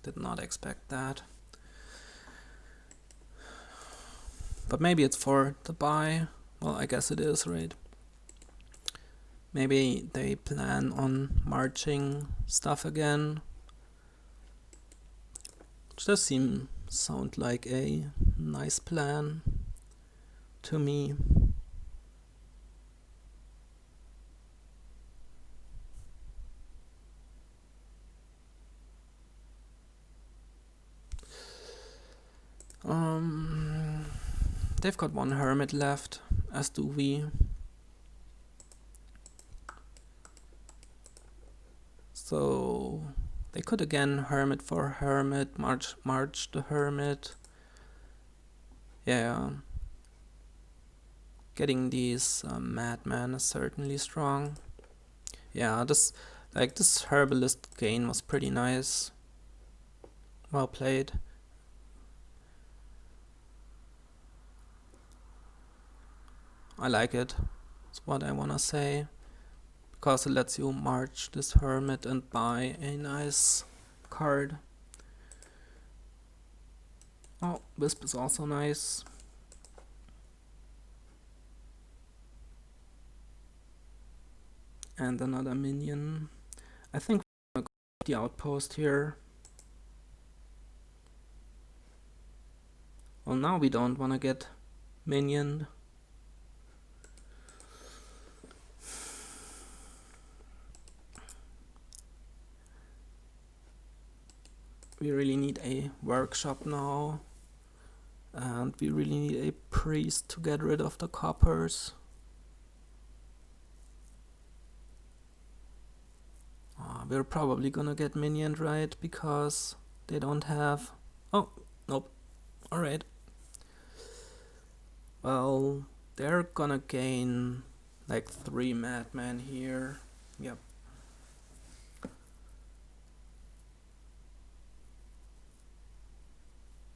Did not expect that. But maybe it's for the buy. Well, I guess it is, right? Maybe they plan on marching stuff again. Which does sound like a nice plan to me. They've got 1 Hermit left, as do we. So they could again Hermit for Hermit, march the Hermit. Yeah. Getting these madmen is certainly strong. Yeah, this Herbalist gain was pretty nice. Well played. I like it, that's what I wanna say, because it lets you march this Hermit and buy a nice card. Oh, Wisp is also nice. And another minion. I think we're gonna go with the Outpost here. Well, now we don't wanna get minioned. We really need a workshop now, and we really need a priest to get rid of the coppers. We're probably gonna get minioned, right? Because they don't have... Oh, nope. Alright. Well, they're gonna gain like 3 madmen here. Yep.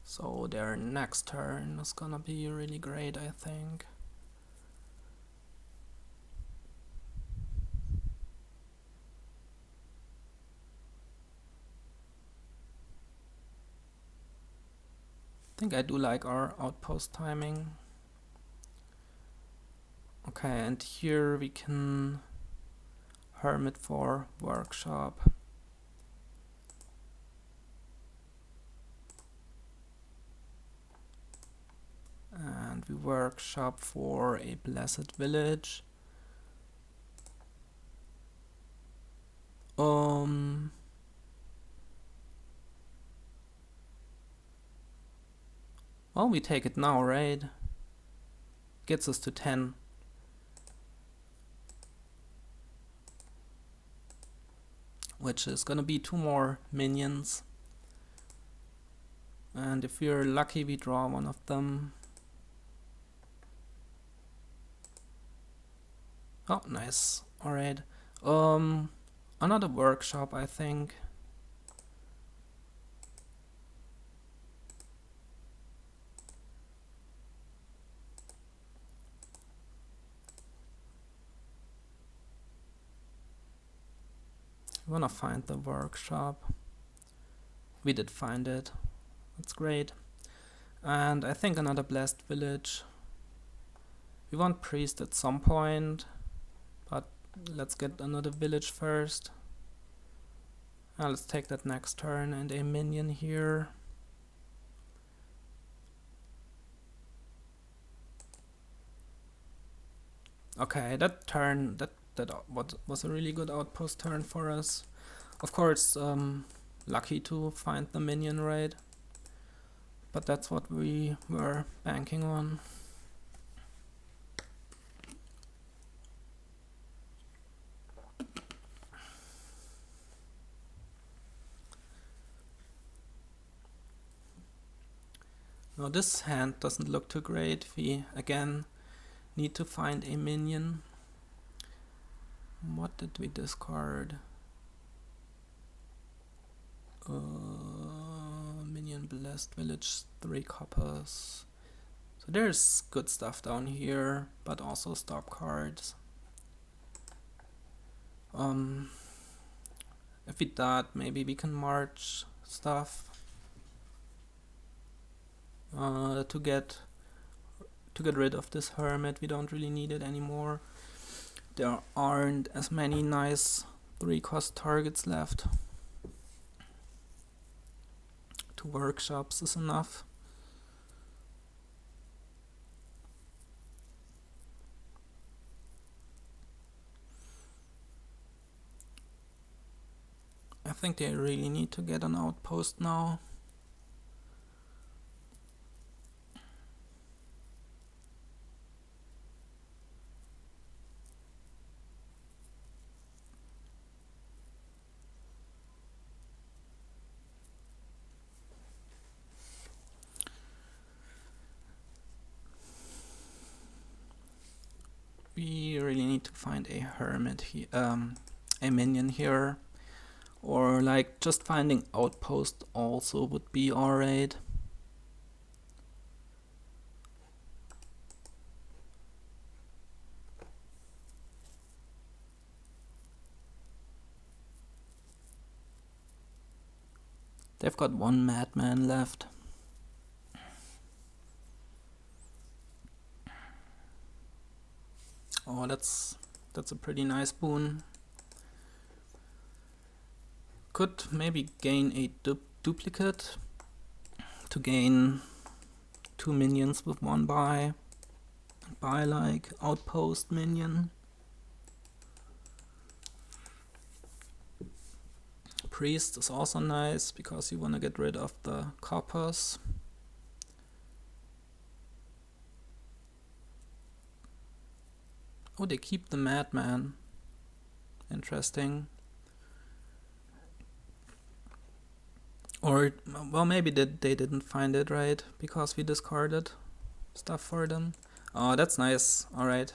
So their next turn is gonna be really great, I think. I think I do like our outpost timing. Okay, and here we can Hermit for workshop. And we workshop for a Blessed Village. Well, we take it now, right? Gets us to 10. Which is gonna be 2 more minions. And if we're lucky, we draw one of them. Oh, nice. Alright. Another workshop, I think. I wanna find the workshop. We did find it. That's great. And I think another blessed village. We want priest at some point, but let's get another village first. Let's take that next turn and a minion here. Okay, that turn, that was a really good outpost turn for us. Of course, lucky to find the minion raid, but that's what we were banking on. Now this hand doesn't look too great. We again need to find a minion. What did we discard? Minion blessed village, 3 coppers. So there's good stuff down here, but also stop cards. If we dot, maybe we can march stuff to get rid of this hermit. We don't really need it anymore. There aren't as many nice 3-cost targets left. 2 workshops is enough. I think they really need to get an outpost now. We really need to find a hermit here, a minion here, or like just finding outpost also would be alright. They've got 1 madman left. Oh, that's a pretty nice boon. Could maybe gain a duplicate to gain 2 minions with 1 buy like outpost minion. Priest is also nice because you want to get rid of the coppers. Oh, they keep the madman. Interesting. Or, well, maybe they didn't find it, right? Because we discarded stuff for them. Oh, that's nice. Alright.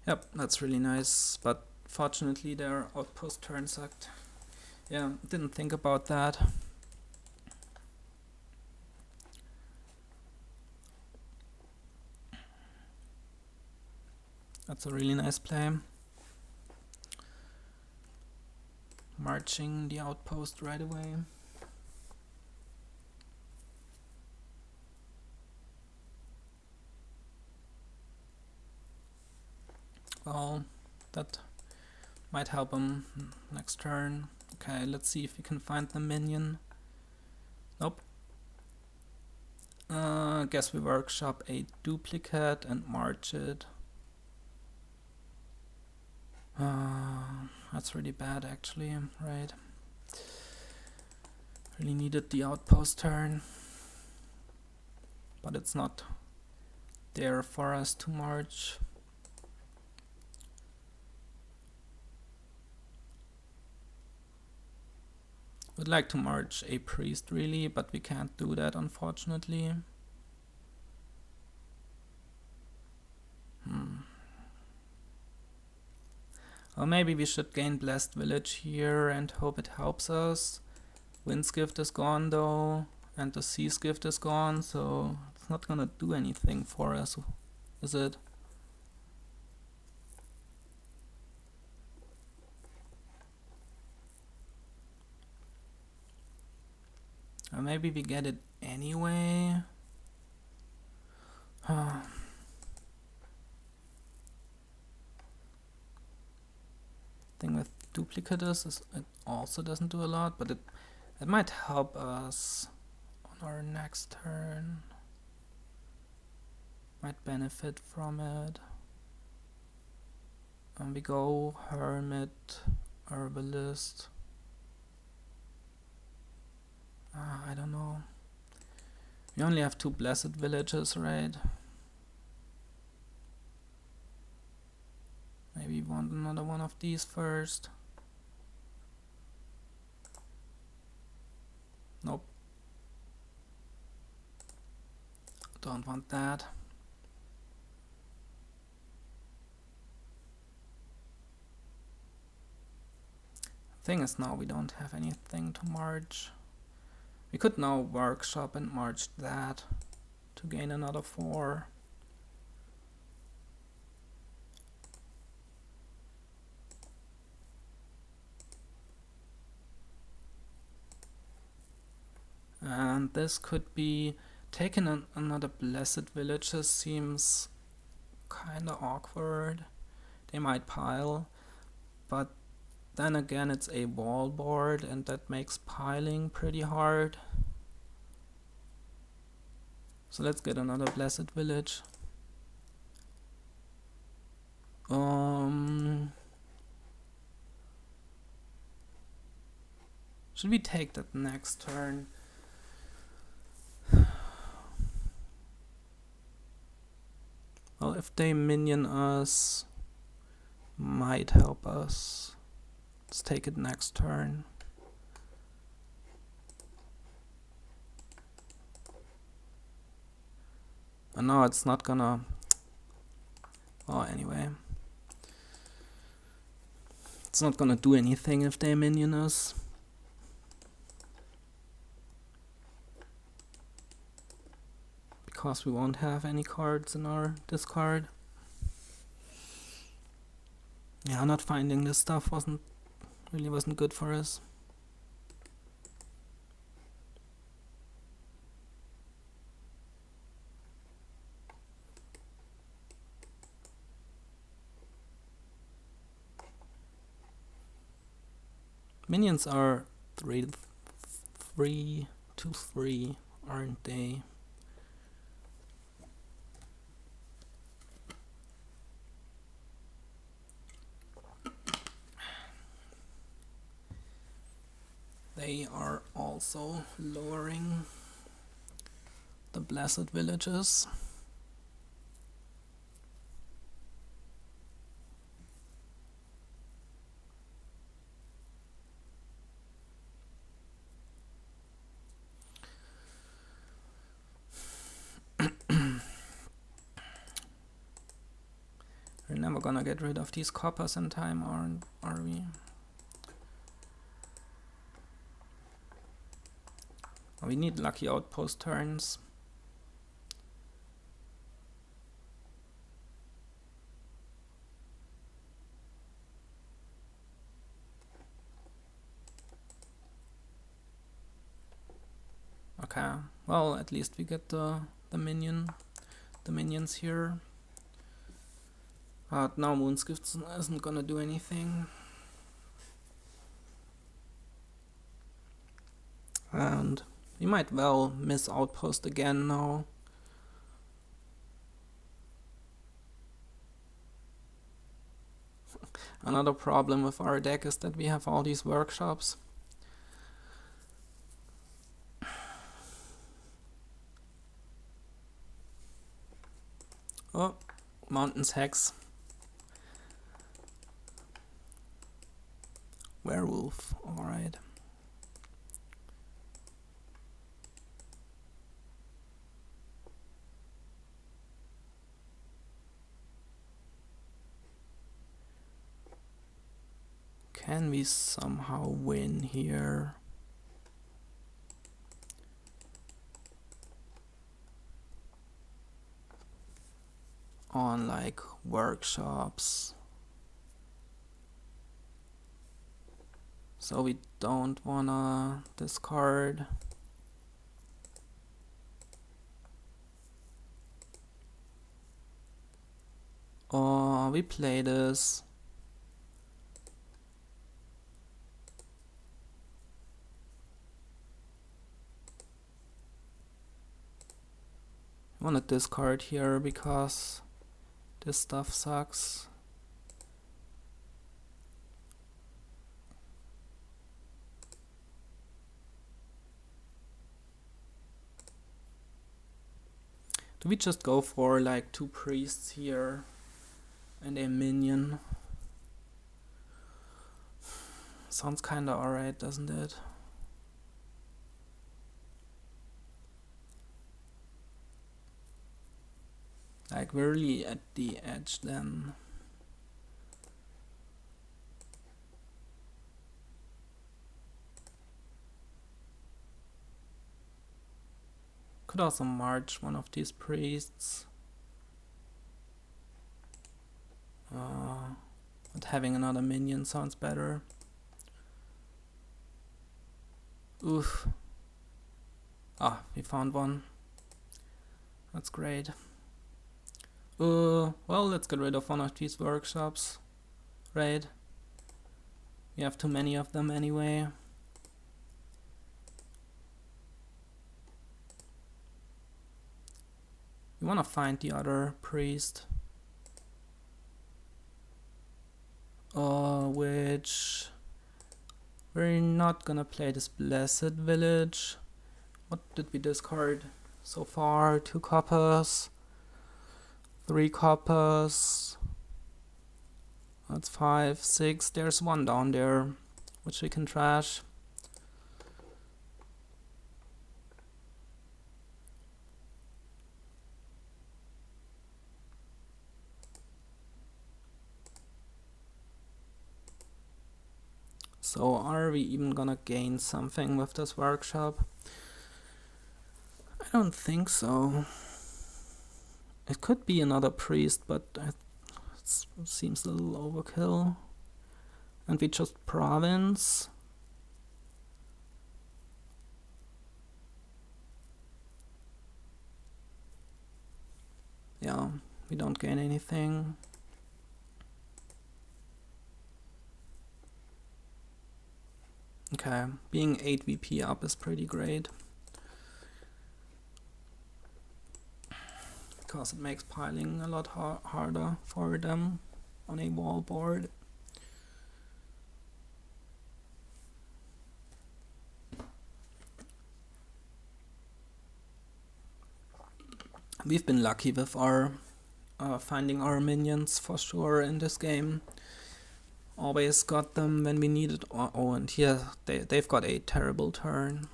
Yep, that's really nice. But fortunately their outpost turn sucked. Yeah, didn't think about that. That's a really nice play. Marching the outpost right away. Well, that might help him next turn. Okay, let's see if we can find the minion. Nope. Guess we workshop a duplicate and march it. That's really bad actually, right? Really needed the outpost turn. But it's not there for us to march. Would like to march a priest really, but we can't do that unfortunately. Or maybe we should gain Blessed Village here and hope it helps us. Wind's Gift is gone though, and the Sea's Gift is gone, so it's not gonna do anything for us, is it? Or maybe we get it anyway. Thing with duplicate is it also doesn't do a lot, but it might help us on our next turn. Might benefit from it. And we go Hermit, Herbalist. I don't know. We only have 2 Blessed Villages, right? Maybe we want another one of these first. Nope. Don't want that. Thing is, now we don't have anything to march. We could now workshop and march that to gain another 4. And this could be taking another Blessed Villages seems kinda awkward. They might pile, but then again it's a wall board and that makes piling pretty hard. So let's get another Blessed Village. Should we take that next turn? Well, if they minion us, might help us. Let's take it next turn. And no, it's not gonna... Oh, anyway. It's not gonna do anything if they minion us. Because we won't have any cards in our discard. Yeah, not finding this stuff wasn't good for us. Minions are 3 to 3, aren't they? They are also lowering the Blessed Villages. We're never gonna get rid of these coppers in time, are we? We need lucky outpost turns. Okay, well, at least we get the minions here. But now Moon's Gift isn't gonna do anything. And we might well miss Outpost again now. Another problem with our deck is that we have all these workshops. Oh, Mountain's Hex. Werewolf, alright. Can we somehow win here? On like workshops. So we don't wanna discard. Or we play this. I wanna discard here because this stuff sucks. Do we just go for like 2 priests here and a minion? Sounds kinda alright, doesn't it? Like we're really at the edge then. Could also march one of these priests. But having another minion sounds better. Oof. Ah, we found one. That's great. Well, let's get rid of one of these workshops. Right? We have too many of them anyway. We wanna find the other priest. Which we're not gonna play this blessed village. What did we discard so far? 2 coppers, 3 coppers. That's 5, 6. There's 1 down there, which we can trash. So are we even gonna gain something with this workshop? I don't think so. It could be another priest, but it seems a little overkill. And we just province. Yeah, we don't gain anything. Okay, being 8 VP up is pretty great. Because it makes piling a lot harder for them on a wall board. We've been lucky with our finding our minions for sure in this game. Always got them when we needed. Oh, and here they've got a terrible turn.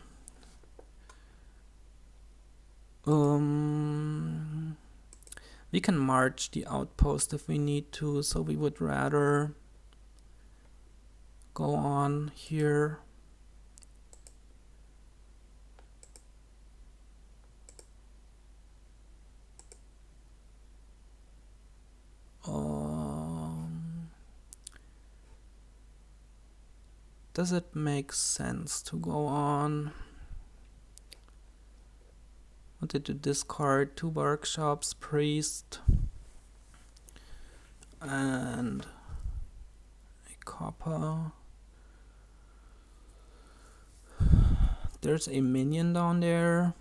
We can march the outpost if we need to, so we would rather go on here. Does it make sense to go on? Wanted to discard 2 workshops, priest, and a copper. There's a minion down there.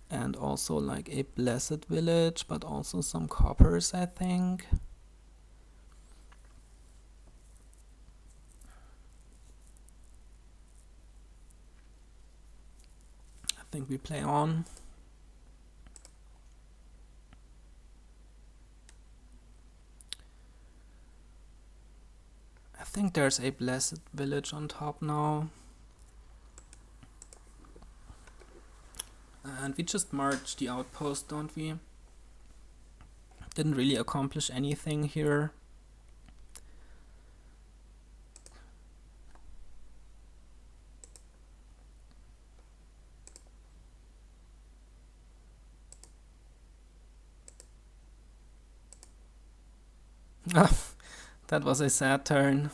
And also like a blessed village, but also some coppers, I think. I think we play on. I think there's a blessed village on top now. And we just march the outpost, don't we? didn't really accomplish anything here. That was a sad turn,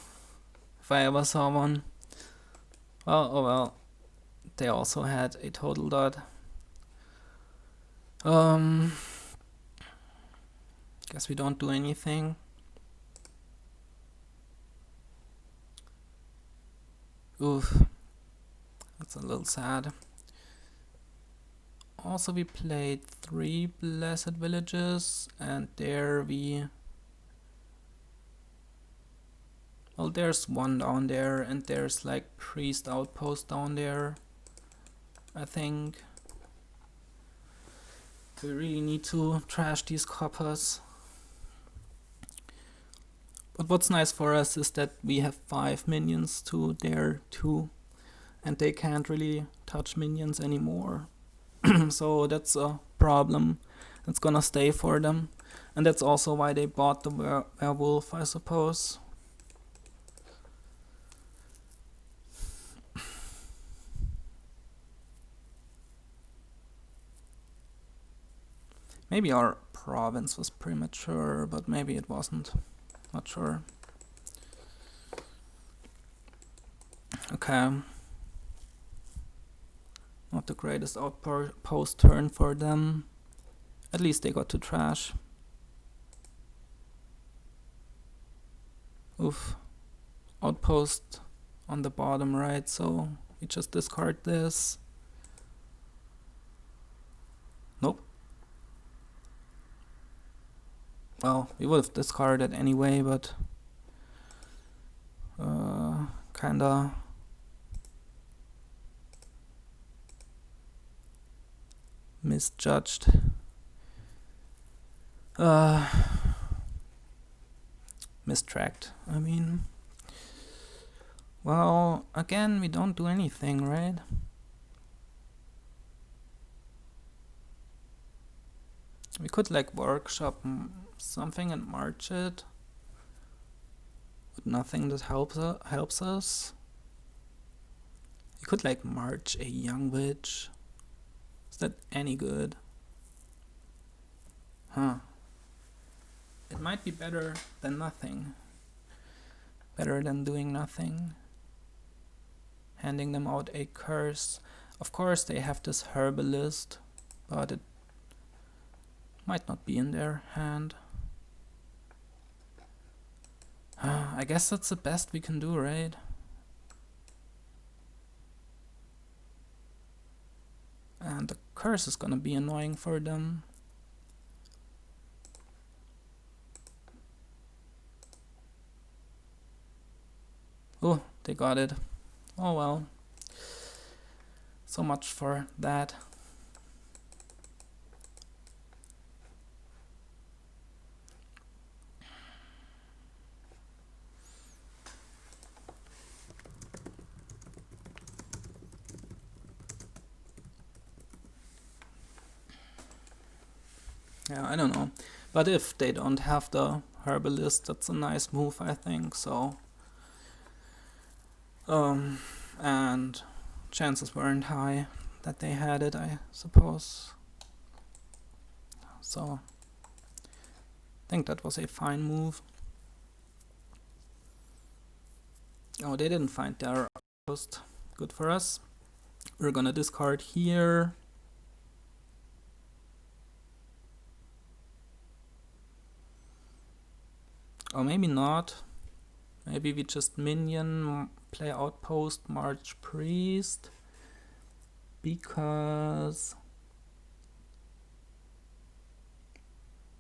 if I ever saw one. Well, oh well. They also had a total dot. Guess we don't do anything. Oof. That's a little sad. Also, we played 3 Blessed Villages, and there we... Well, there's one down there, and there's like Priest Outpost down there, I think. We really need to trash these coppers. But what's nice for us is that we have 5 minions to their 2, and they can't really touch minions anymore. So that's a problem that's gonna stay for them. And that's also why they bought the werewolf, I suppose. Maybe our province was premature, but maybe it wasn't. Not sure. Okay. Not the greatest outpost turn for them. At least they got to trash. Oof. Outpost on the bottom right, so we just discard this. Nope. Well, we would have discarded anyway, but kinda misjudged. Mistracked, I mean. Well, again, we don't do anything, right? We could like workshop something and march it, but nothing that helps us. We could like march a young witch. Is that any good? Huh. It might be better than nothing. Better than doing nothing. Handing them out a curse. Of course they have this herbalist, but it might not be in their hand. I guess that's the best we can do, right? And the curse is gonna be annoying for them. Oh, they got it. Oh well. So much for that. Yeah, I don't know. But if they don't have the herbalist, that's a nice move, I think, so. And chances weren't high that they had it, I suppose. So, I think that was a fine move. Oh, they didn't find their outpost. Good for us. We're gonna discard here. Or maybe not. Maybe we just minion, play outpost, march priest. Because...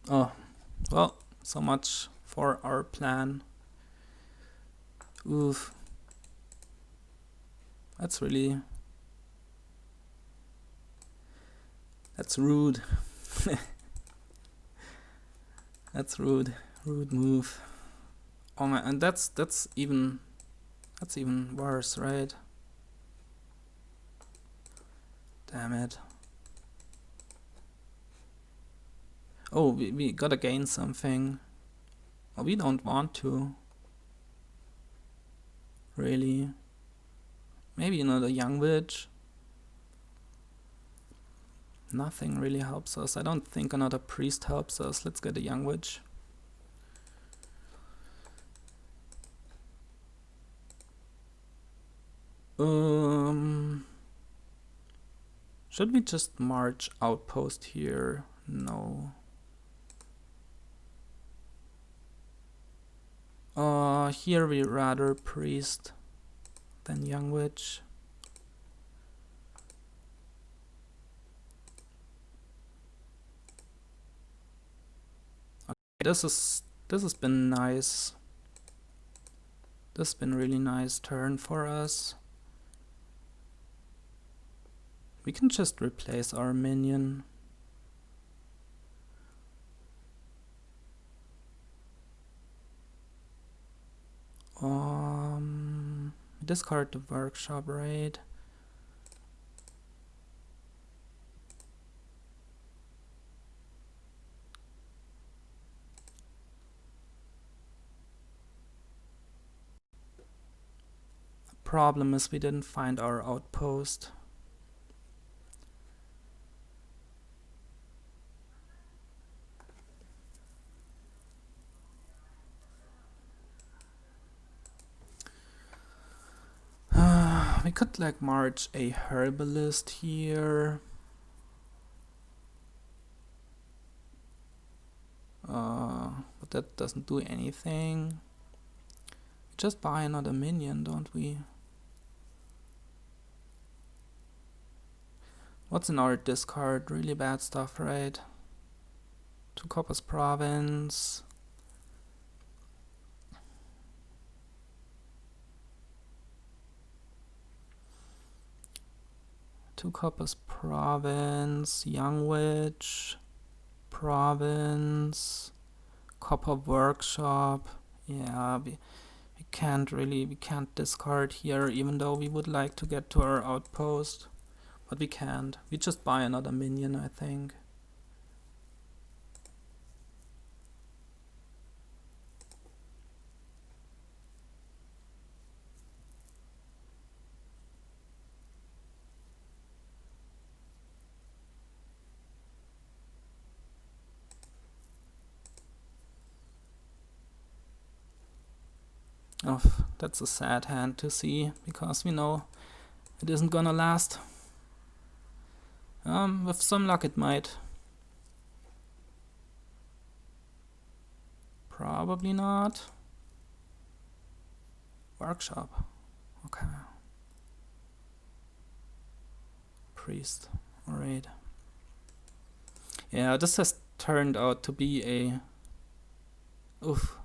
Oh, well, so much for our plan. Oof. That's really... That's rude. That's rude. Rude move. Oh my, and that's even worse, right? Damn it. Oh, we gotta gain something. Oh, we don't want to. Really. Maybe another young witch. Nothing really helps us. I don't think another priest helps us. Let's get a young witch. Should we just march outpost here? No. Here we rather priest than young witch. Okay, this has been nice. This has been really nice turn for us. We can just replace our minion. Discard the workshop raid. The problem is we didn't find our outpost. We could like march a herbalist here. But that doesn't do anything. Just buy another minion, don't we? What's in our discard? Really bad stuff, right? 2 coppers province. Two coppers province, young witch, province, copper workshop. Yeah, we can't discard here, even though we would like to get to our outpost. But we can't. We just buy another minion, I think. Oh, that's a sad hand to see, because we know it isn't gonna last. With some luck it might. Probably not. Workshop. Okay. Priest. Alright. Yeah, this has turned out to be a... Oof.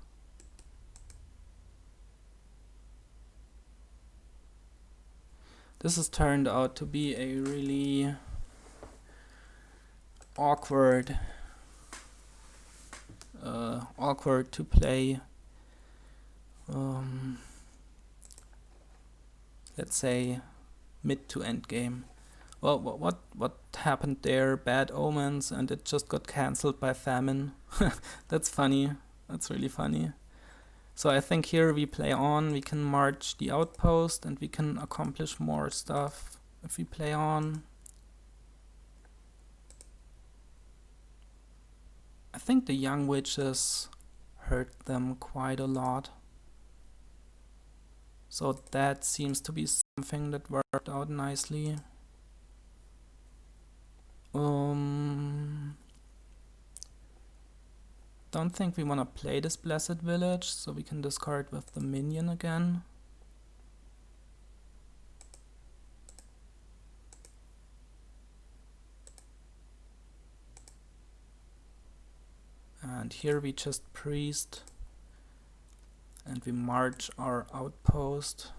This has turned out to be a really awkward to play, let's say, mid to end game. Well, what happened there? Bad omens, and it just got cancelled by famine. That's funny. That's really funny. So I think here we play on. We can march the outpost, and we can accomplish more stuff if we play on. I think the young witches hurt them quite a lot. So that seems to be something that worked out nicely. Don't think we want to play this Blessed Village, so we can discard with the minion again. And here we just priest, and we march our outpost.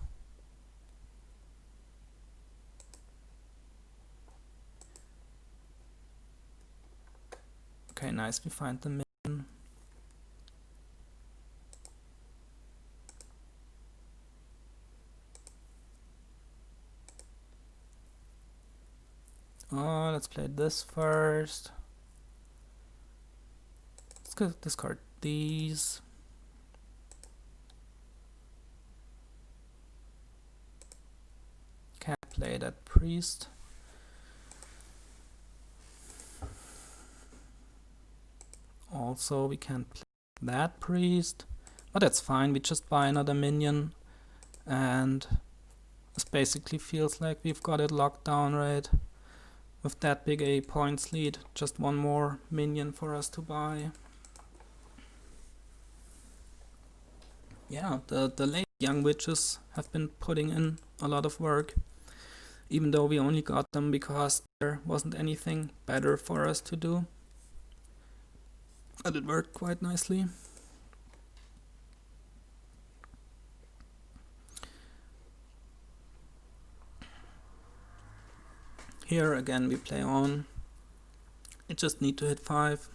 Okay, nice, we find the minion. Let's play this first. discard these. Can't play that priest. Also, we can't play that priest, but that's fine. We just buy another minion, and this basically feels like we've got it locked down, right? With that big a points lead, just one more minion for us to buy. Yeah, the late young witches have been putting in a lot of work, even though we only got them because there wasn't anything better for us to do. But it worked quite nicely. Here again we play on. I just need to hit 5.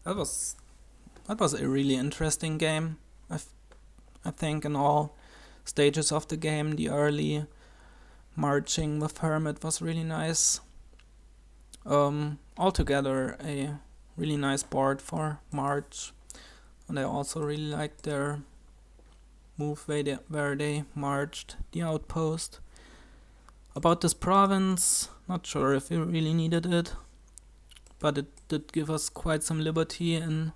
That was a really interesting game. I think in all stages of the game, the early marching with Hermit was really nice. Altogether a really nice board for March, and I also really liked their move where they marched the outpost. About this province, not sure if we really needed it, but it did give us quite some liberty in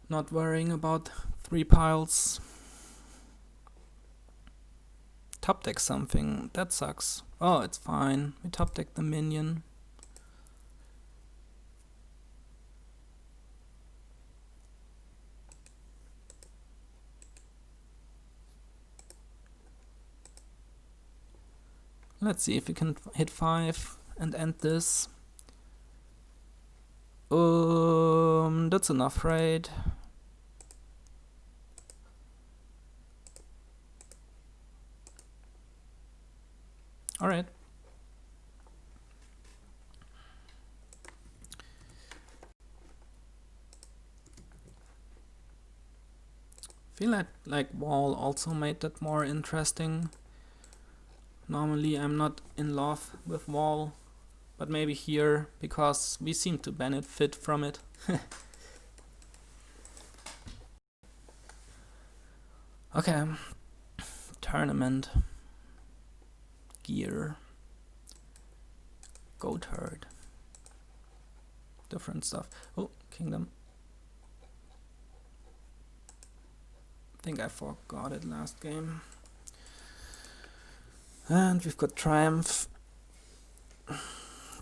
not worrying about 3 piles. Top deck something, that sucks. Oh, it's fine, we top deck the minion. Let's see if we can hit 5 and end this. That's enough, right? Alright. Feel like wall also made that more interesting. Normally I'm not in love with wall, but maybe here, because we seem to benefit from it. Okay, tournament, gear, goat herd, different stuff. Oh, kingdom. I think I forgot it last game. And we've got Triumph.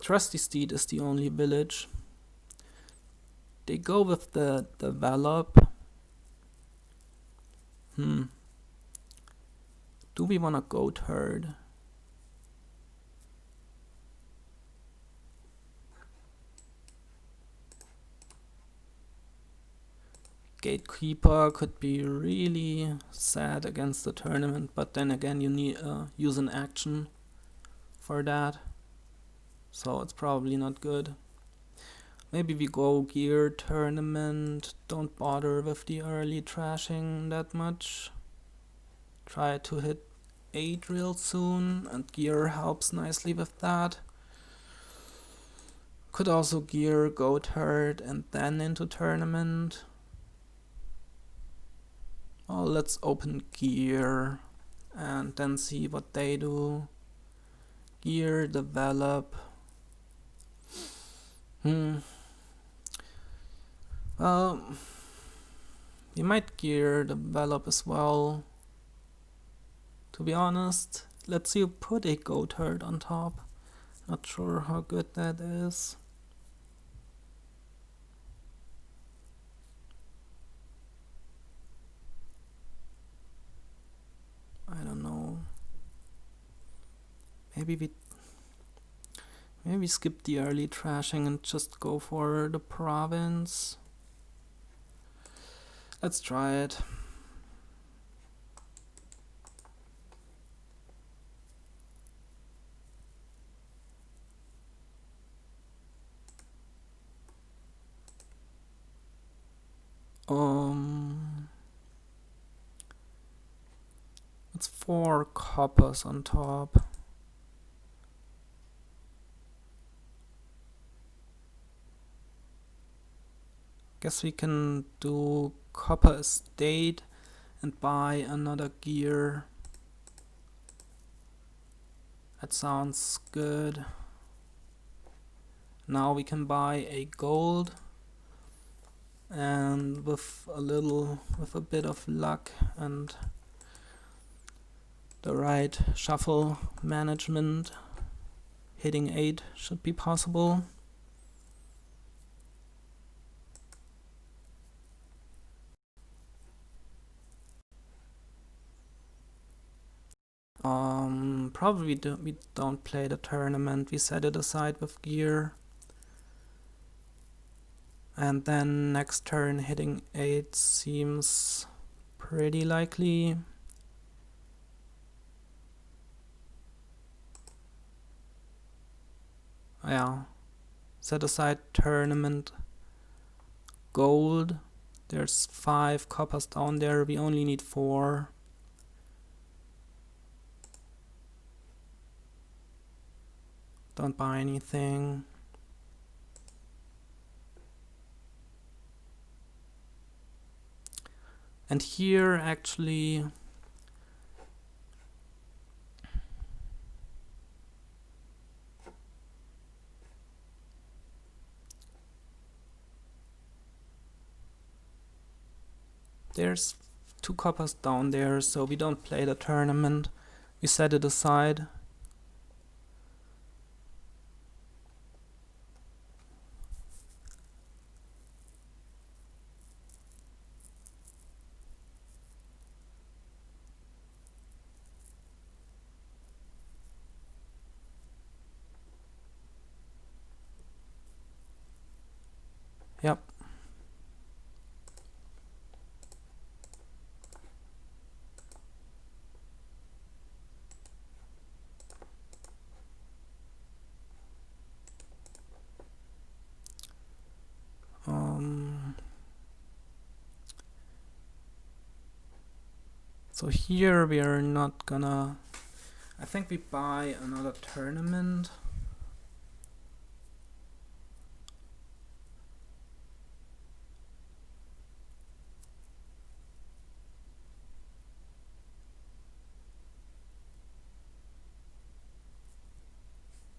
Trusty Steed is the only village. They go with the develop. Do we wanna goat herd? Gatekeeper could be really sad against the tournament, but then again you need use an action for that, so it's probably not good. Maybe we go gear tournament, don't bother with the early trashing that much. Try to hit 8 real soon, and gear helps nicely with that. Could also gear goat herd and then into tournament. Oh, let's open gear and then see what they do. Gear, develop. Well, we might gear develop as well. To be honest, let's see, put a goat herd on top. Not sure how good that is. I don't know. Maybe we skip the early trashing and just go for the province. Let's try it. It's 4 coppers on top. Guess we can do copper estate and buy another gear. That sounds good. Now we can buy a gold, and with a bit of luck and the right shuffle management, hitting 8 should be possible. Probably we don't play the tournament, we set it aside with gear. And then next turn hitting 8 seems pretty likely. Yeah, set aside tournament gold. There's 5 coppers down there, we only need 4. Don't buy anything. And here actually there's 2 coppers down there, so we don't play the tournament. We set it aside. Yep. So here we are not gonna, I think we buy another tournament.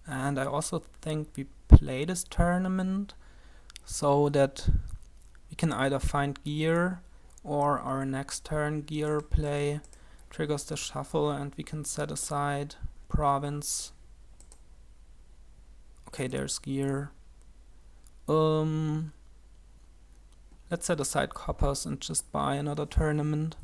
And I also think we play this tournament so that we can either find gear, or our next turn gear play triggers the shuffle and we can set aside province. Okay, there's gear. Let's set aside coppers and just buy another tournament.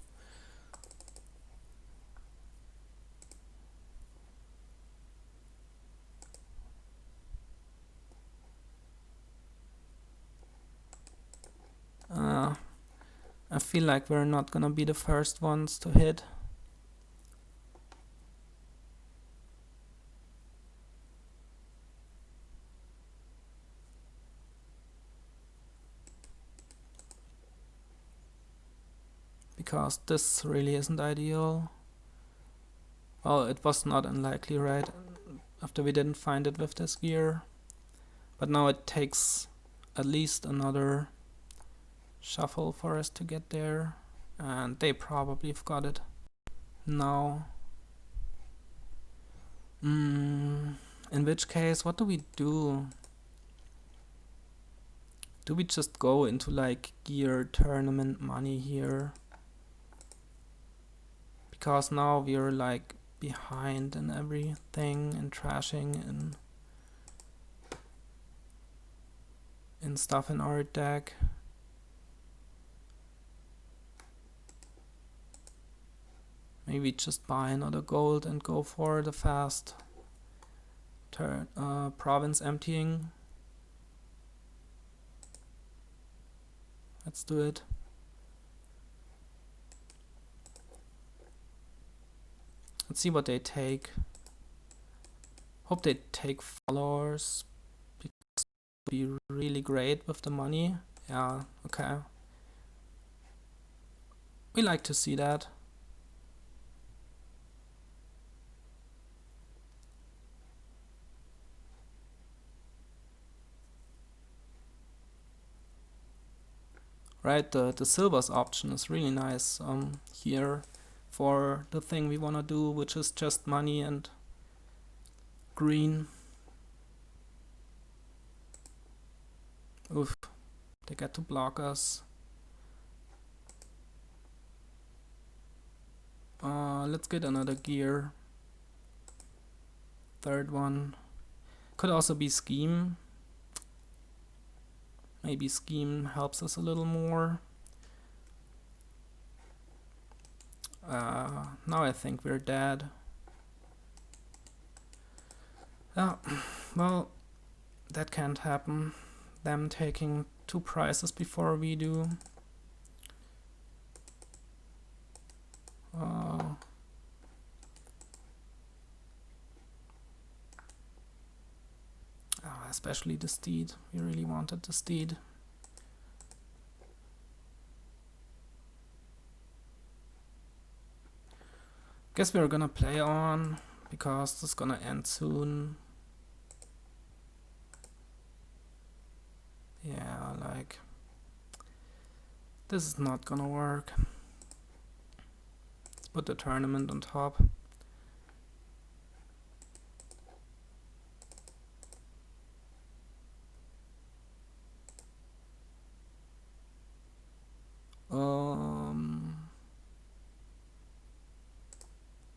I feel like we're not gonna be the first ones to hit. Because this really isn't ideal. Well, it was not unlikely, right? After we didn't find it with this gear. But now it takes at least another shuffle for us to get there. And they probably have got it now. In which case, what do we do? Do we just go into like gear tournament money here? Because now we're like behind in everything and trashing in stuff in our deck. Maybe just buy another gold and go for the fast turn province emptying. Let's do it. Let's see what they take. Hope they take followers, because it would be really great with the money. Yeah, okay. We like to see that. right? The silvers option is really nice here for the thing we want to do, which is just money and green. Oof, they get to block us. Let's get another gear. Third one. Could also be scheme. Maybe scheme helps us a little more. Now I think we're dead. Yeah, well, that can't happen. Them taking 2 prizes before we do. Especially the Steed. We really wanted the Steed. Guess we're gonna play on, because this is gonna end soon. Yeah, like, this is not gonna work. Let's put the tournament on top.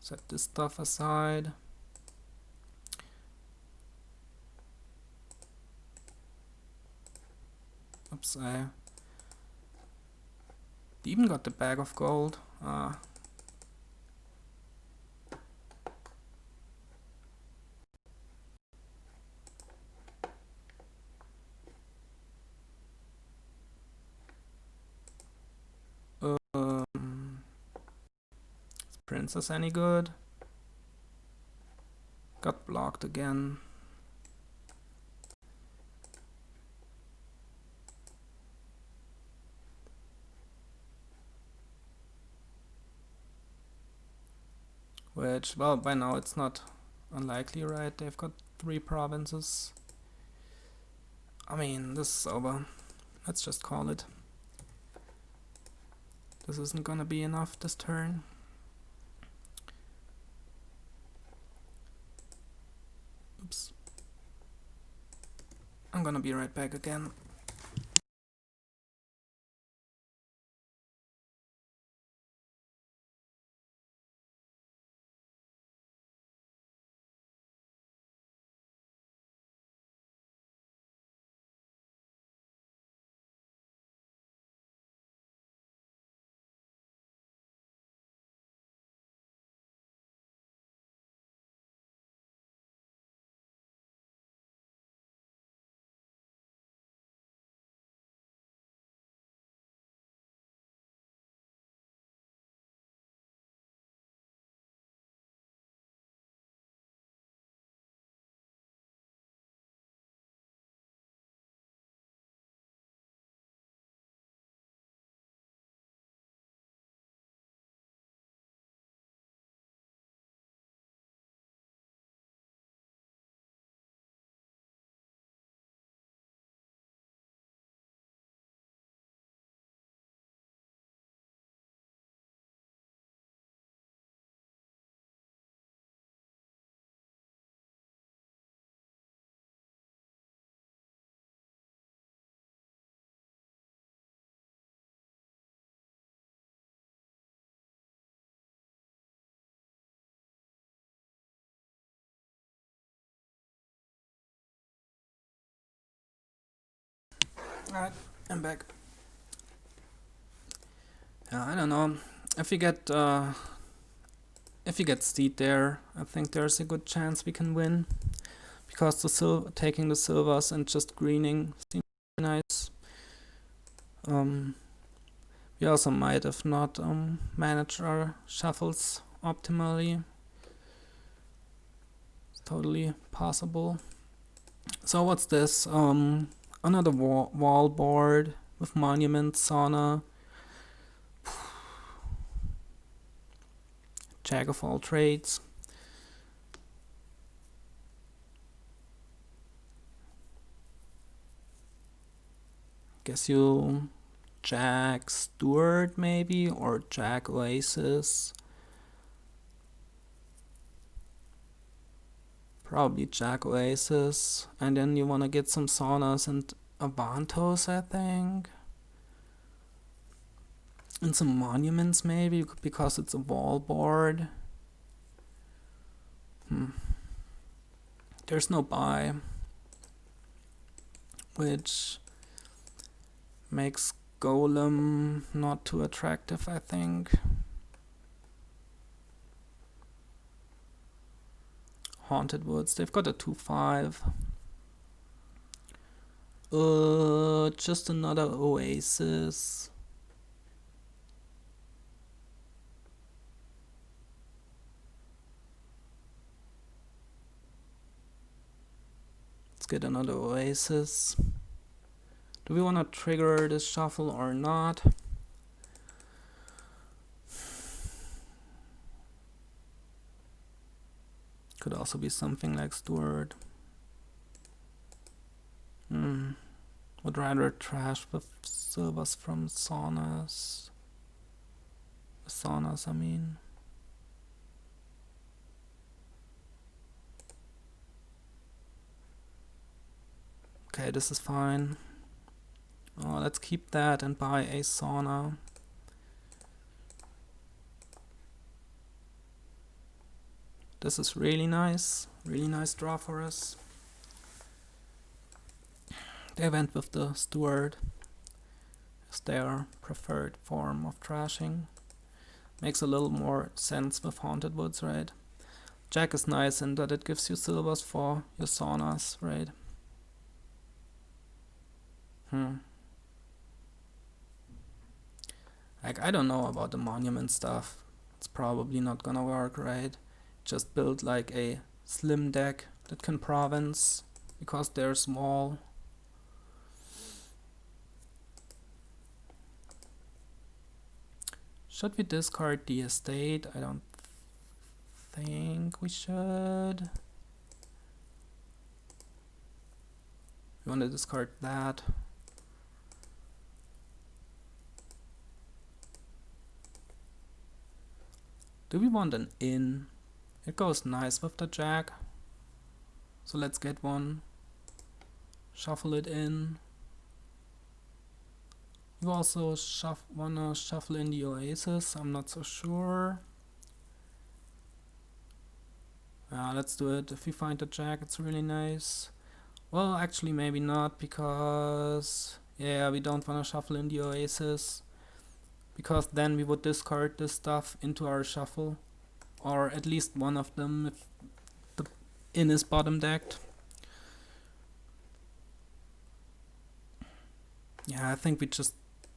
Set this stuff aside. Oops, I even got the bag of gold. Is Princess any good? Got blocked again. Which, well, by now it's not unlikely, right? They've got 3 provinces. I mean, this is over. Let's just call it. This isn't gonna be enough this turn. Oops. I'm gonna be right back again. Alright, I'm back. I don't know. If you get Steed there, I think there's a good chance we can win. Because taking the silvers and just greening seems nice. We also might have not managed our shuffles optimally. It's totally possible. So what's this? Another wall board with monument, sauna, jack of all trades. Guess you Jack Stewart maybe, or Jack Oasis. Probably Jack Oasis. And then you want to get some Saunas and Avantos, I think. And some Monuments maybe, because it's a wall board. There's no buy, which makes Golem not too attractive, I think. Haunted Woods, they've got a 2/5. Just another Oasis. Let's get another Oasis. Do we want to trigger this shuffle or not? Could also be something like Stewart. Would rather trash with silvers from Saunas. Saunas, I mean. Okay, this is fine. Oh, let's keep that and buy a sauna. This is really nice draw for us. They went with the Steward as their preferred form of trashing. Makes a little more sense with Haunted Woods, right? Jack is nice in that it gives you silvers for your saunas, right? Like, I don't know about the monument stuff. It's probably not gonna work, right? Just build like a slim deck that can province because they're small. Should we discard the estate? I don't think we should. We want to discard that. Do we want an inn? It goes nice with the jack. So let's get one. Shuffle it in. You also wanna shuffle in the Oasis, I'm not so sure. Let's do it. If we find the jack, it's really nice. Well, actually maybe not, because yeah, we don't wanna shuffle in the Oasis, because then we would discard this stuff into our shuffle, or at least one of them if the inn is bottom decked. Yeah, I think we just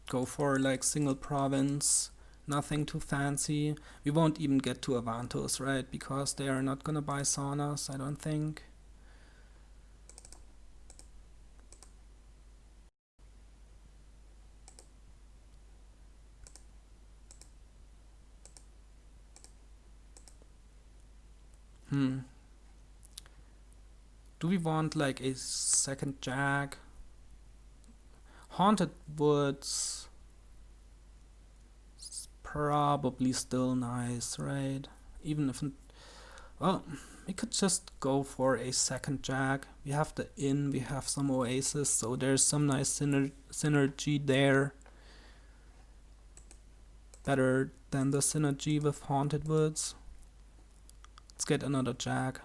go for like single province, nothing too fancy. We won't even get to Avantos, right? Because they are not gonna buy saunas, I don't think. Do we want like a second jack? Haunted Woods is probably still nice, right? Even if, well, we could just go for a second jack. We have the inn, we have some Oasis, so there's some nice synergy there. Better than the synergy with Haunted Woods. Let's get another jack.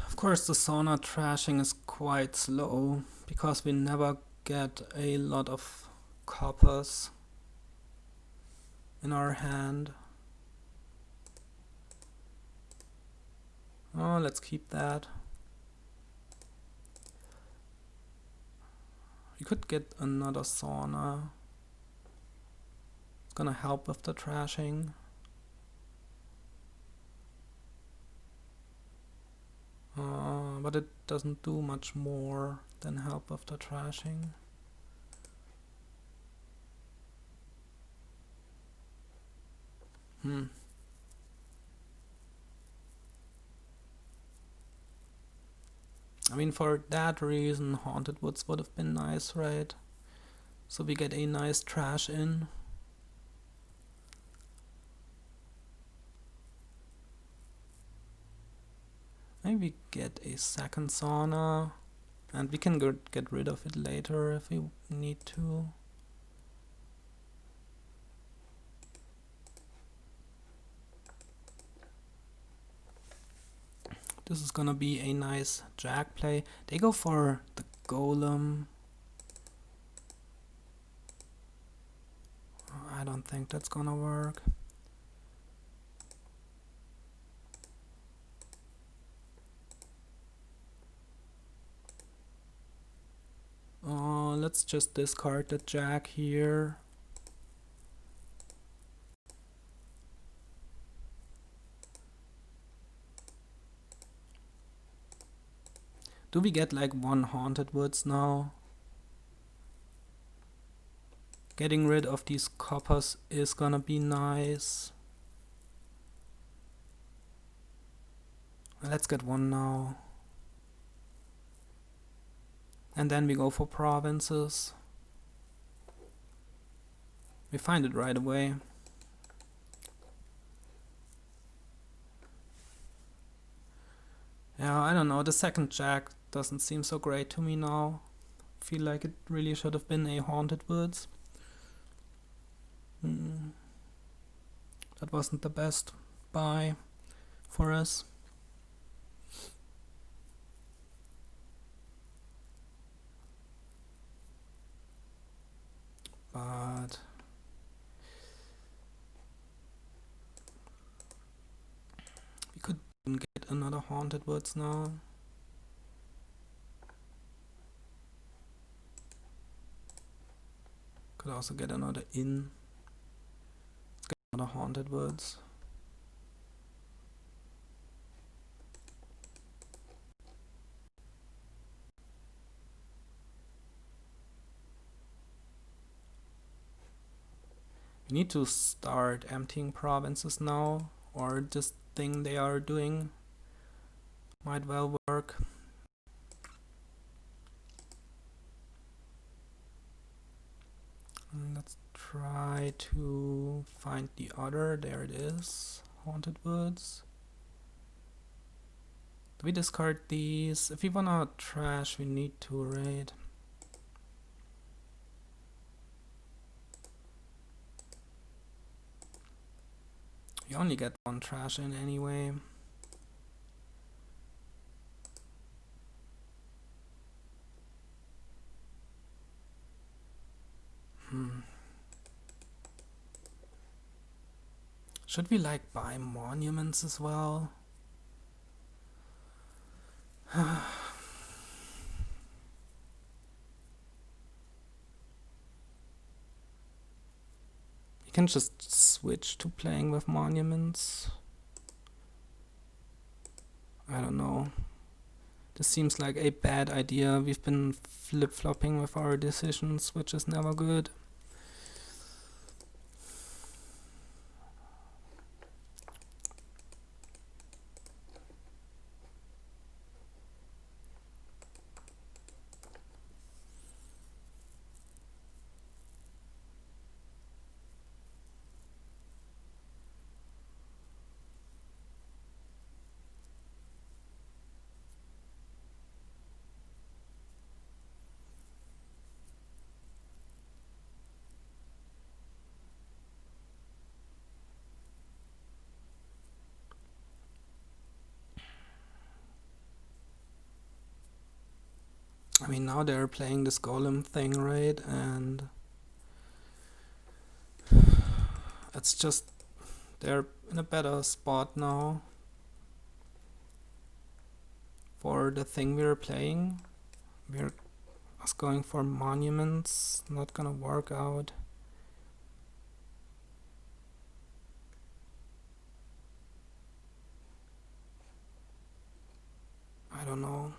Of course, the sauna trashing is quite slow because we never get a lot of coppers in our hand. Oh, let's keep that. We could get another sauna. It's gonna help with the trashing. But it doesn't do much more than help with the trashing. I mean, for that reason, Haunted Woods would have been nice, right? So we get a nice trash in. Maybe get a second sauna, and we can get rid of it later if we need to. This is gonna be a nice jack play. They go for the golem. I don't think that's gonna work. Let's just discard the jack here. Do we get like one Haunted Woods now? Getting rid of these coppers is gonna be nice. Let's get one now. And then we go for provinces. We find it right away. Yeah, I don't know, the second jack doesn't seem so great to me now. Feel like it really should have been a Haunted Woods. That wasn't the best buy for us. But we could get another Haunted Woods now. Could also get another inn. Let's get another Haunted Woods. We need to start emptying provinces now, or this thing they are doing might well work. Let's try to find the other. There it is. Haunted Woods. Do we discard these? If we wanna trash, we need to, right? You only get one trash in anyway. Should we like buy monuments as well? You can just switch to playing with monuments. I don't know. This seems like a bad idea. We've been flip-flopping with our decisions, which is never good. I mean, now they're playing this golem thing, right? And it's just they're in a better spot now for the thing we're playing. We're us going for monuments, not gonna work out. I don't know.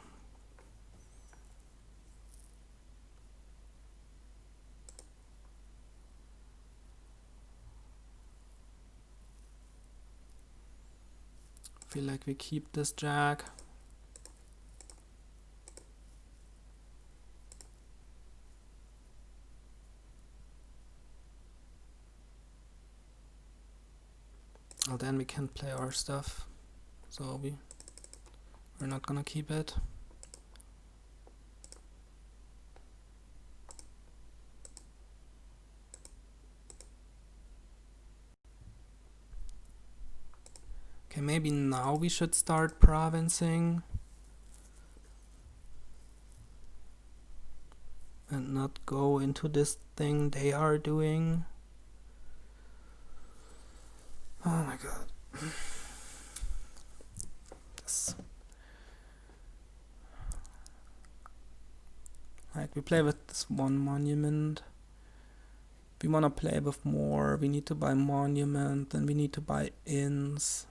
Feel like we keep this jack. Well, then we can play our stuff. So we're not gonna keep it. Okay, maybe now we should start provincing and not go into this thing they are doing. Oh my god. This. Like, we play with this one monument. If we wanna play with more, we need to buy monument, then we need to buy inns.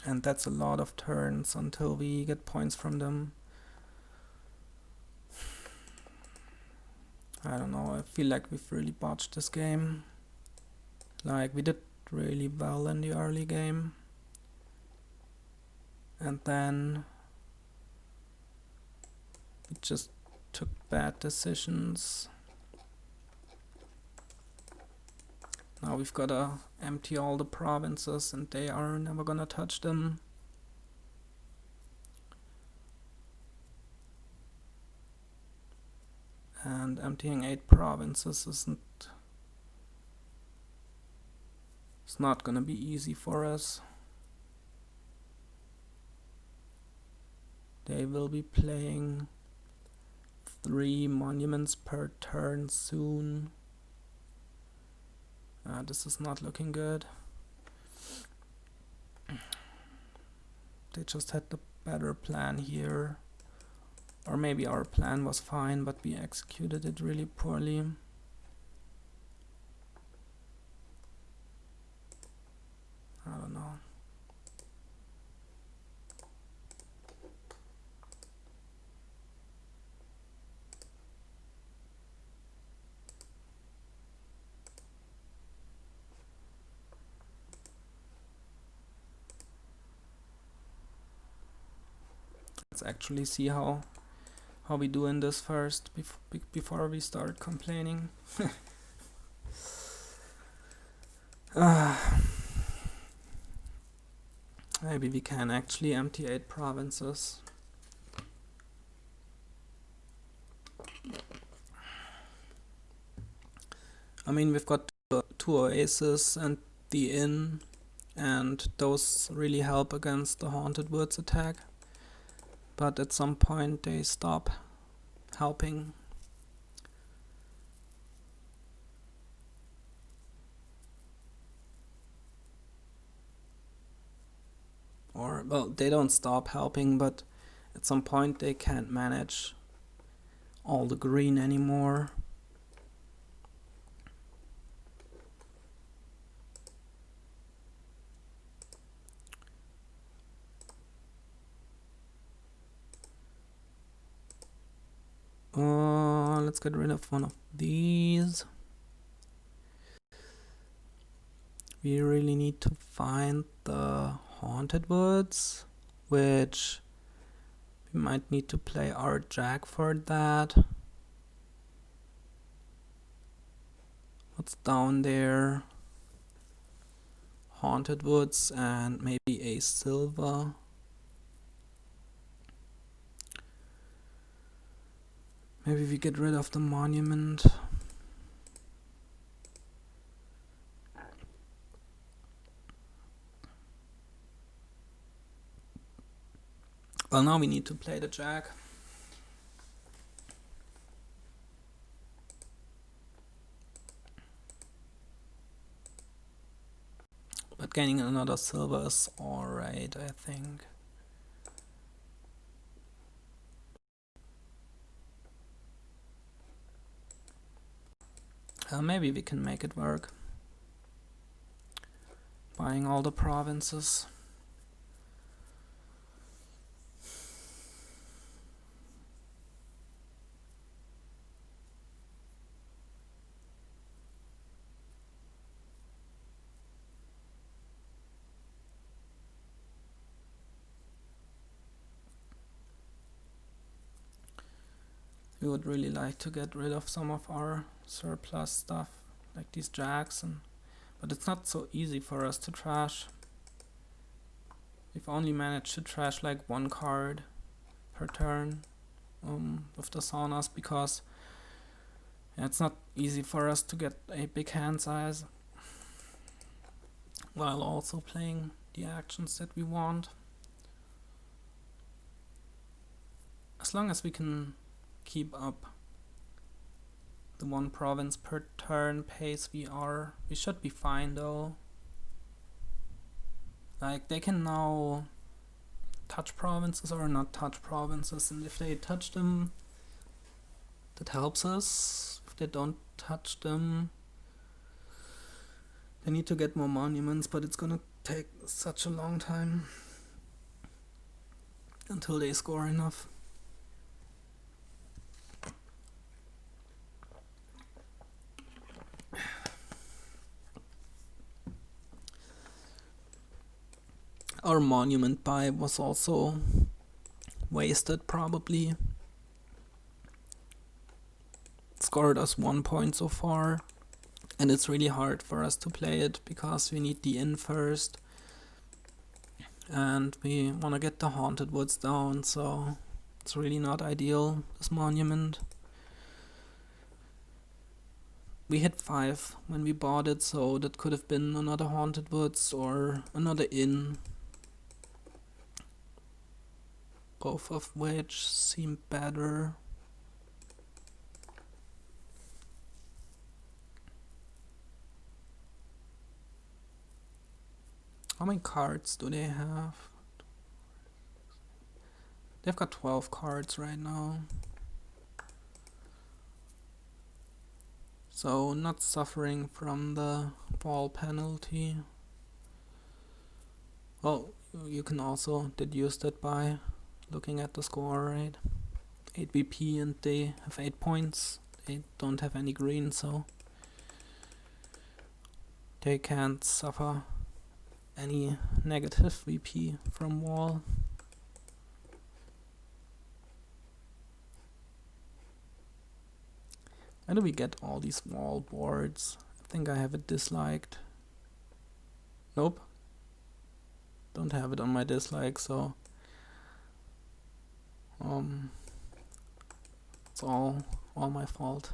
And that's a lot of turns until we get points from them. I don't know, I feel like we've really botched this game. Like, we did really well in the early game. And then we just took bad decisions. Now we've gotta empty all the provinces and they are never gonna touch them. And emptying 8 provinces it's not gonna be easy for us. They will be playing 3 monuments per turn soon. This is not looking good. They just had the better plan here. Or maybe our plan was fine, but we executed it really poorly. I don't know. Let's actually see how we do in this first before we start complaining. Maybe we can actually empty 8 provinces. I mean, we've got 2 oases and the inn, and those really help against the Haunted Woods attack. But at some point they stop helping. Or, well, they don't stop helping, but at some point they can't manage all the green anymore. Let's get rid of one of these. We really need to find the Haunted Woods, which we might need to play our jack for that. What's down there? Haunted Woods and maybe a silver. Maybe we get rid of the monument. Well, now we need to play the jack. But But gaining another silver is alright, I think. Maybe we can make it work. Buying all the provinces. We would really like to get rid of some of our surplus stuff, like these jacks, but it's not so easy for us to trash. We've only managed to trash like one card per turn with the saunas, because it's not easy for us to get a big hand size while also playing the actions that we want. As long as we can keep up the one province per turn pace we should be fine though. Like, they can now touch provinces or not touch provinces, and if they touch them, that helps us. If they don't touch them, they need to get more monuments, but it's gonna take such a long time until they score enough. Our monument buy was also wasted, probably. Scored us 1 point so far, and it's really hard for us to play it because we need the inn first, and we want to get the haunted woods down, so it's really not ideal, this monument. We hit 5 when we bought it, so that could have been another haunted woods or another inn, both of which seem better. How many cards do they have? They've got 12 cards right now. So not suffering from the ball penalty. Well, you can also deduce that by looking at the score, right? 8 VP and they have 8 points. They don't have any green, so they can't suffer any negative VP from wall. How do we get all these wall boards? I think I have it disliked. Nope. Don't have it on my dislike, so it's all my fault.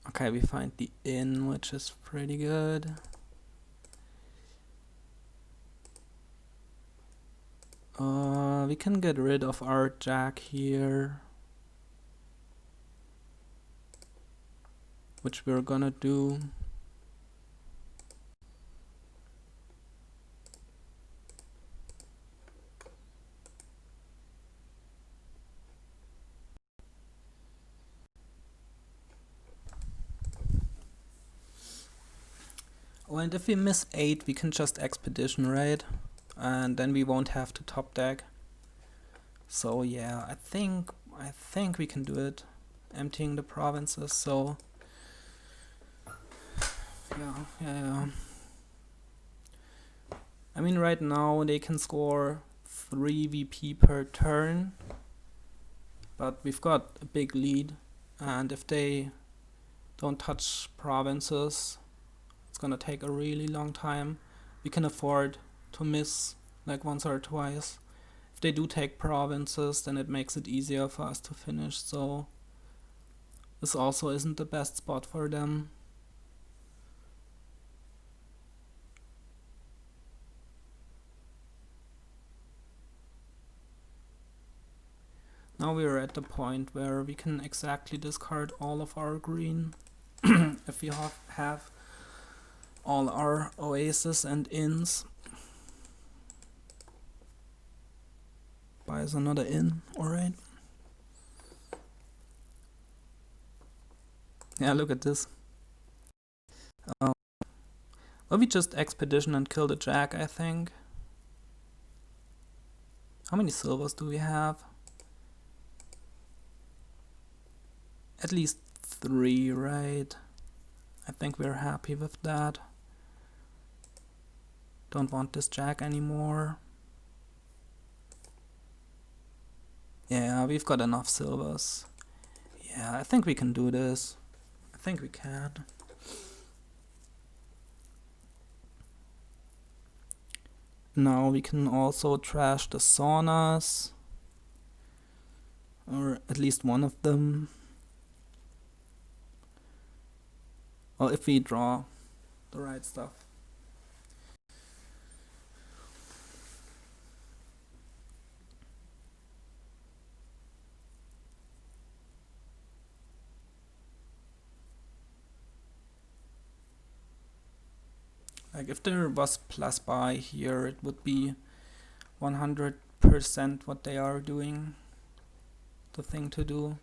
Okay, we find the inn, which is pretty good. We can get rid of our jack here, which we're gonna do. Oh, and if we miss 8, we can just expedition, right? And then we won't have to top deck. So yeah, I think we can do it, emptying the provinces. So yeah. I mean, right now they can score 3 VP per turn, but we've got a big lead, and if they don't touch provinces, it's gonna take a really long time. We can afford to miss like once or twice. If they do take provinces, then it makes it easier for us to finish, so this also isn't the best spot for them. Now we're at the point where we can exactly discard all of our green if we have all our oases and inns. Buys another inn, alright. Yeah, look at this. Well, we just expedition and kill the jack, I think. How many silvers do we have? At least 3, right? I think we're happy with that. Don't want this jack anymore. Yeah, we've got enough silvers. Yeah, I think we can do this. I think we can. Now we can also trash the saunas. Or at least one of them. Well, if we draw the right stuff. Like if there was plus buy here, it would be 100% what they are doing, the thing to do.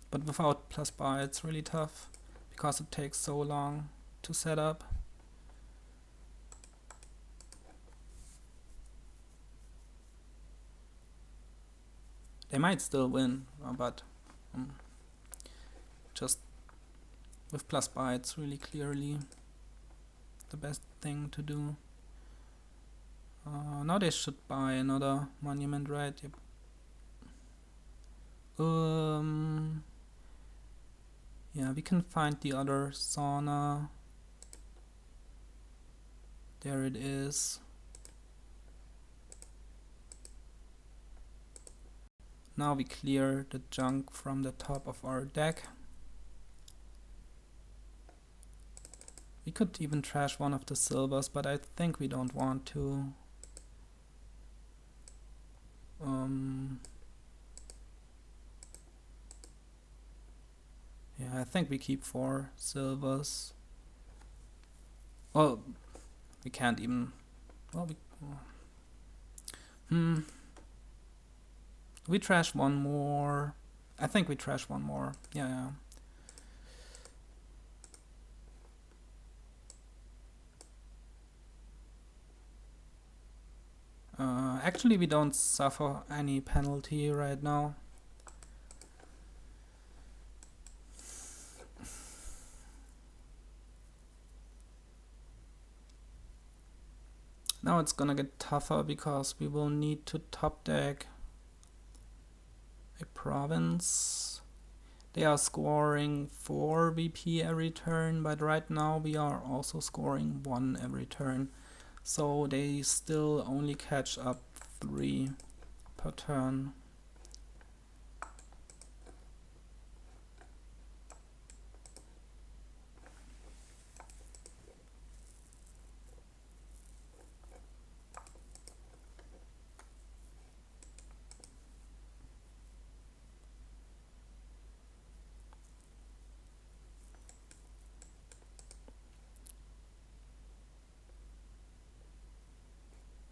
But without plus buy, it's really tough because it takes so long to set up. They might still win, but just with plus buy, it's really clearly the best thing to do. Now they should buy another monument, right? Yep. Yeah, we can find the other sauna. There it is. Now we clear the junk from the top of our deck. We could even trash one of the silvers, but I think we don't want to. Yeah, I think we keep 4 silvers. Well, we can't even. Well, we trash one more. I think we trash one more. Yeah. Actually, we don't suffer any penalty right now. Now it's gonna get tougher because we will need to top deck a province. They are scoring 4 VP every turn, but right now we are also scoring 1 every turn. So they still only catch up 3 per turn.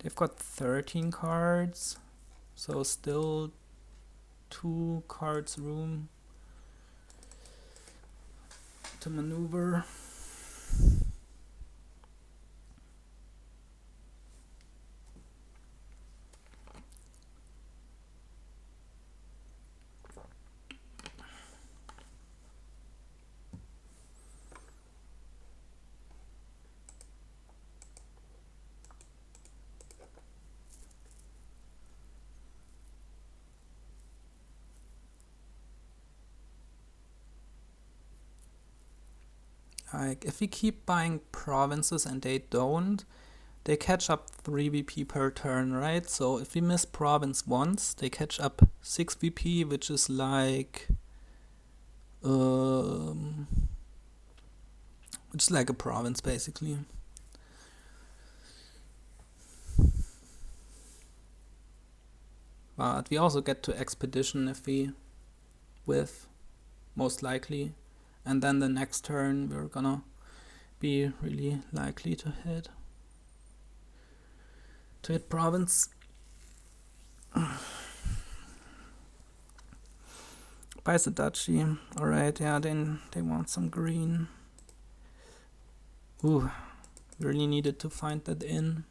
They've got 13 cards, so still 2 cards room to maneuver. Like, if we keep buying provinces and they don't, they catch up 3 VP per turn, right? So if we miss province once, they catch up 6 VP, which is like a province basically. But we also get to expedition if we whiff, most likely. And then the next turn we're gonna be really likely to hit province. Buys a duchy. Alright, yeah, they want some green. Ooh, really needed to find that in.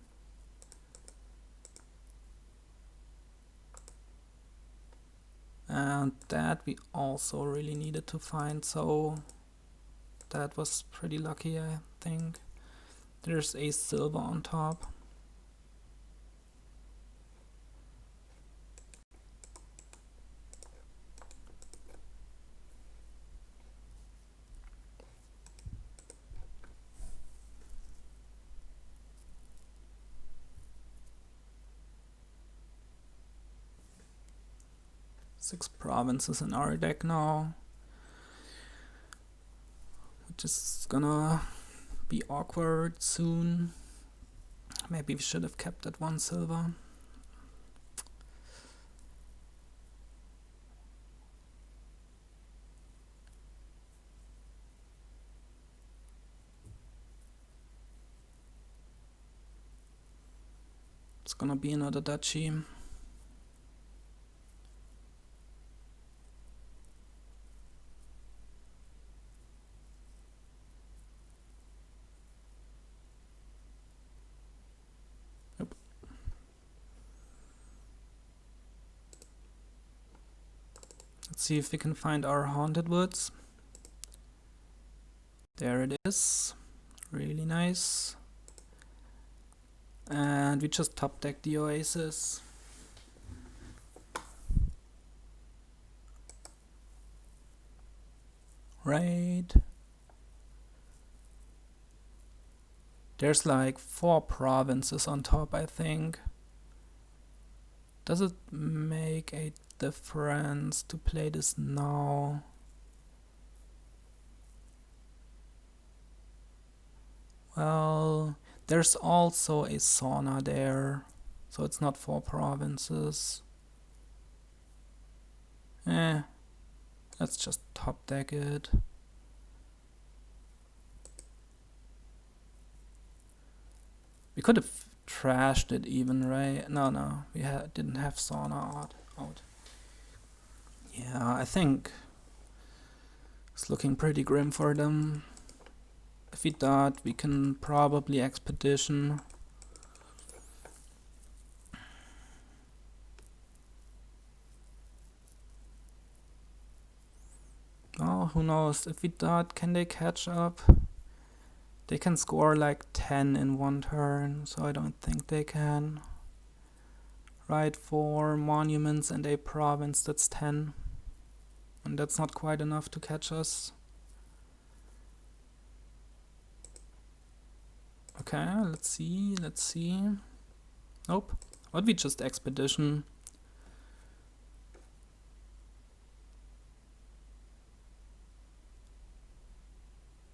And that we also really needed to find, so that was pretty lucky, I think. There's a silver on top. Six provinces in our deck now, which is gonna be awkward soon. Maybe we should have kept that one silver. It's gonna be another duchy. Let's see if we can find our haunted woods. There it is. Really nice. And we just top deck the oasis. Right. There's like 4 provinces on top, I think. Does it make a difference to play this now? Well, there's also a sauna there, so it's not 4 provinces. Let's just top deck it. We could have trashed it even, right? No, we didn't have sauna out. Yeah, I think it's looking pretty grim for them. If we dot, we can probably expedition. Oh, who knows? If we dot, can they catch up? They can score like 10 in one turn, so I don't think they can. Right, 4 monuments and a province, that's 10. And that's not quite enough to catch us. Okay, let's see. Nope. What we just expedition?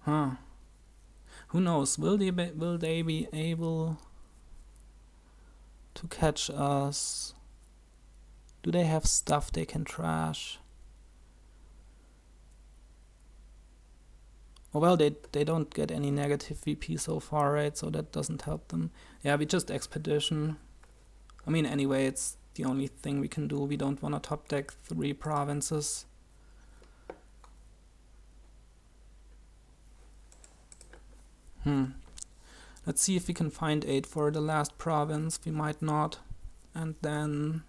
Huh. Who knows? Will they be able to catch us? Do they have stuff they can trash? Oh, well, they don't get any negative VP so far, right? So that doesn't help them. Yeah, we just expedition. I mean, anyway, it's the only thing we can do. We don't want to top deck 3 provinces. Let's see if we can find 8 for the last province. We might not. And then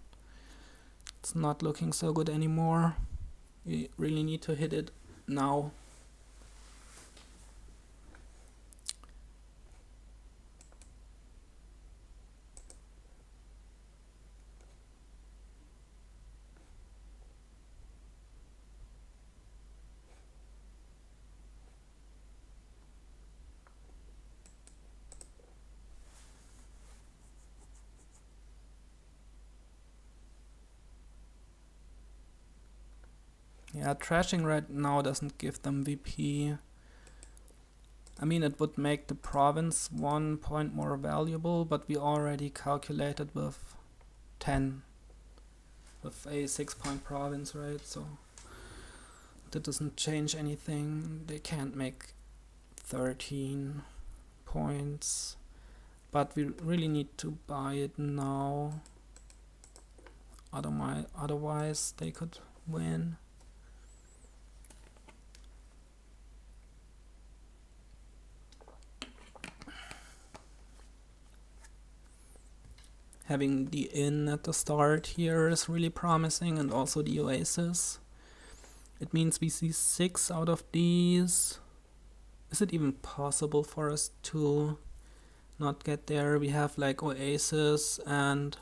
it's not looking so good anymore. We really need to hit it now. Yeah, trashing right now doesn't give them VP. I mean, it would make the province 1 point more valuable, but we already calculated with 10. with a 6-point province, right? So that doesn't change anything. They can't make 13 points, but we really need to buy it now. Otherwise they could win. Having the inn at the start here is really promising, and also the oasis. It means we see 6 out of these. Is it even possible for us to not get there? We have like oasis and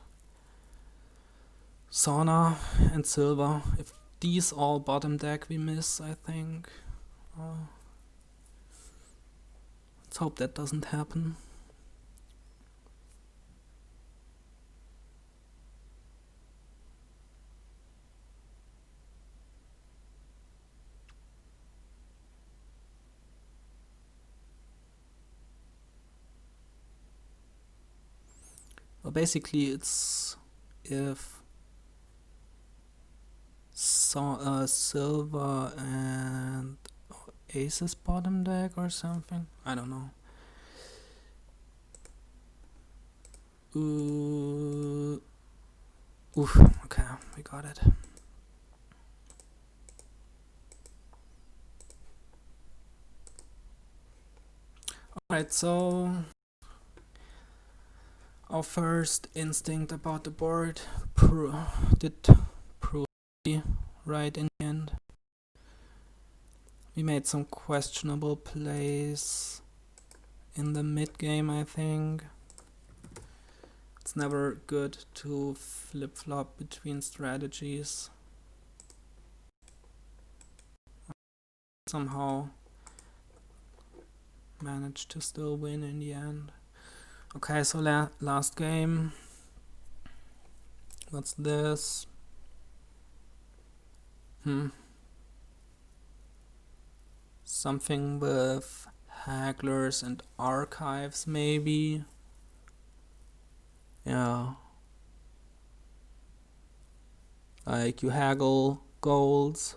sauna and silver. If these all bottom deck, we miss, I think. Let's hope that doesn't happen. Well, basically it's if silver and aces bottom deck or something. I don't know. Oof, okay, we got it. Alright, so our first instinct about the board did prove right in the end. We made some questionable plays in the mid game, I think. It's never good to flip-flop between strategies. Somehow managed to still win in the end. Okay, so last game. What's this? Something with Hagglers and archives, maybe. Yeah. Like you haggle golds,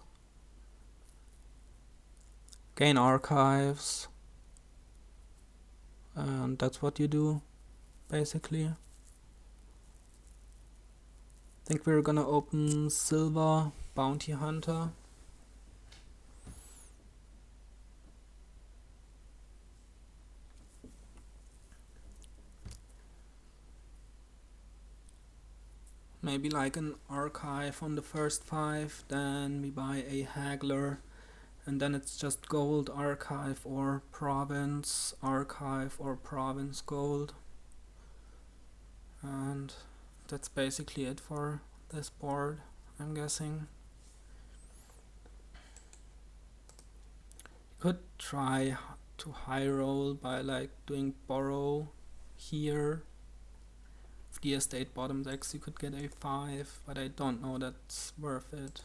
gain archives, and that's what you do, basically. I think we're gonna open silver bounty hunter. Maybe like an archive on the first 5, then we buy a haggler, and then it's just gold archive or province gold. And that's basically it for this board, I'm guessing. You could try to high roll by like doing borrow here. If the estate bottom decks, you could get a 5, but I don't know that's worth it.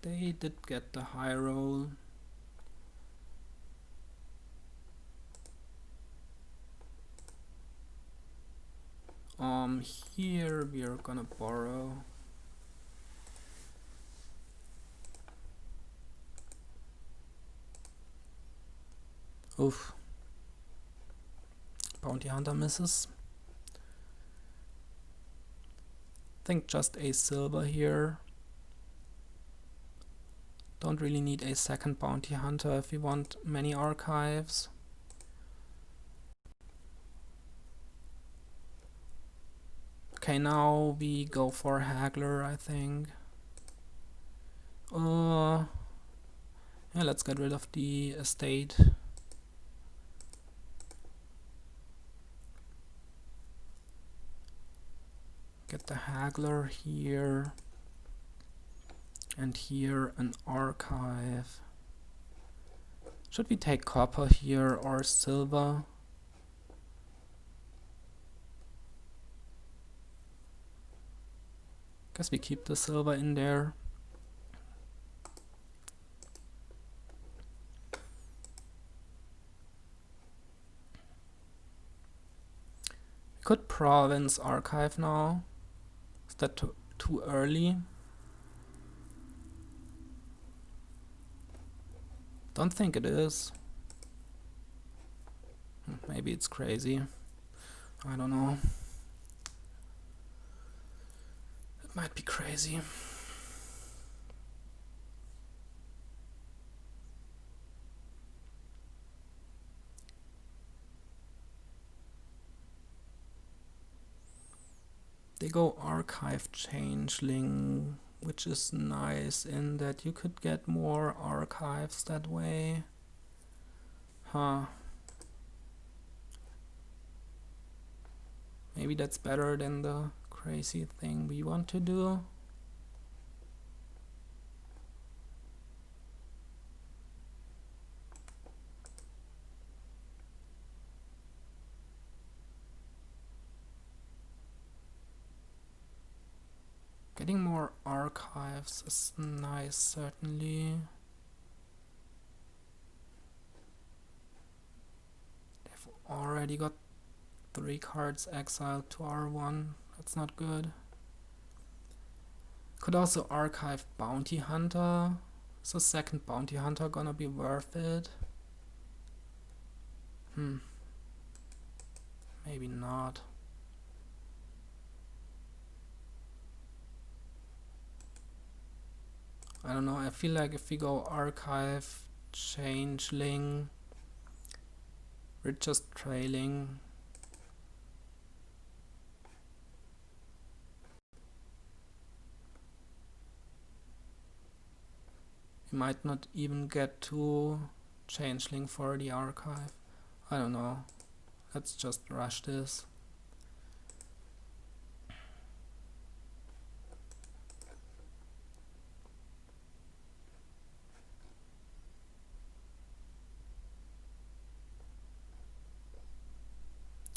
They did get the high roll. Here we are gonna borrow. Oof. Bounty hunter misses. Think just a silver here. Don't really need a second bounty hunter if we want many archives. Okay, now we go for Haggler, I think. Yeah, let's get rid of the estate. Get the Haggler here. And here an archive. Should we take copper here or silver? Guess we keep the silver in there. Could province archive now. Is that too early? Don't think it is. Maybe it's crazy. I don't know. It might be crazy. They go archive changeling, which is nice in that you could get more archives that way. Huh. Maybe that's better than the crazy thing we want to do. Getting more archives is nice, certainly. They've already got 3 cards exiled to R1. That's not good. Could also archive Bounty Hunter. Is the second Bounty Hunter gonna be worth it? Maybe not. I don't know, I feel like if we go archive, changeling, we're just trailing. We might not even get to changeling for the archive. I don't know. Let's just rush this.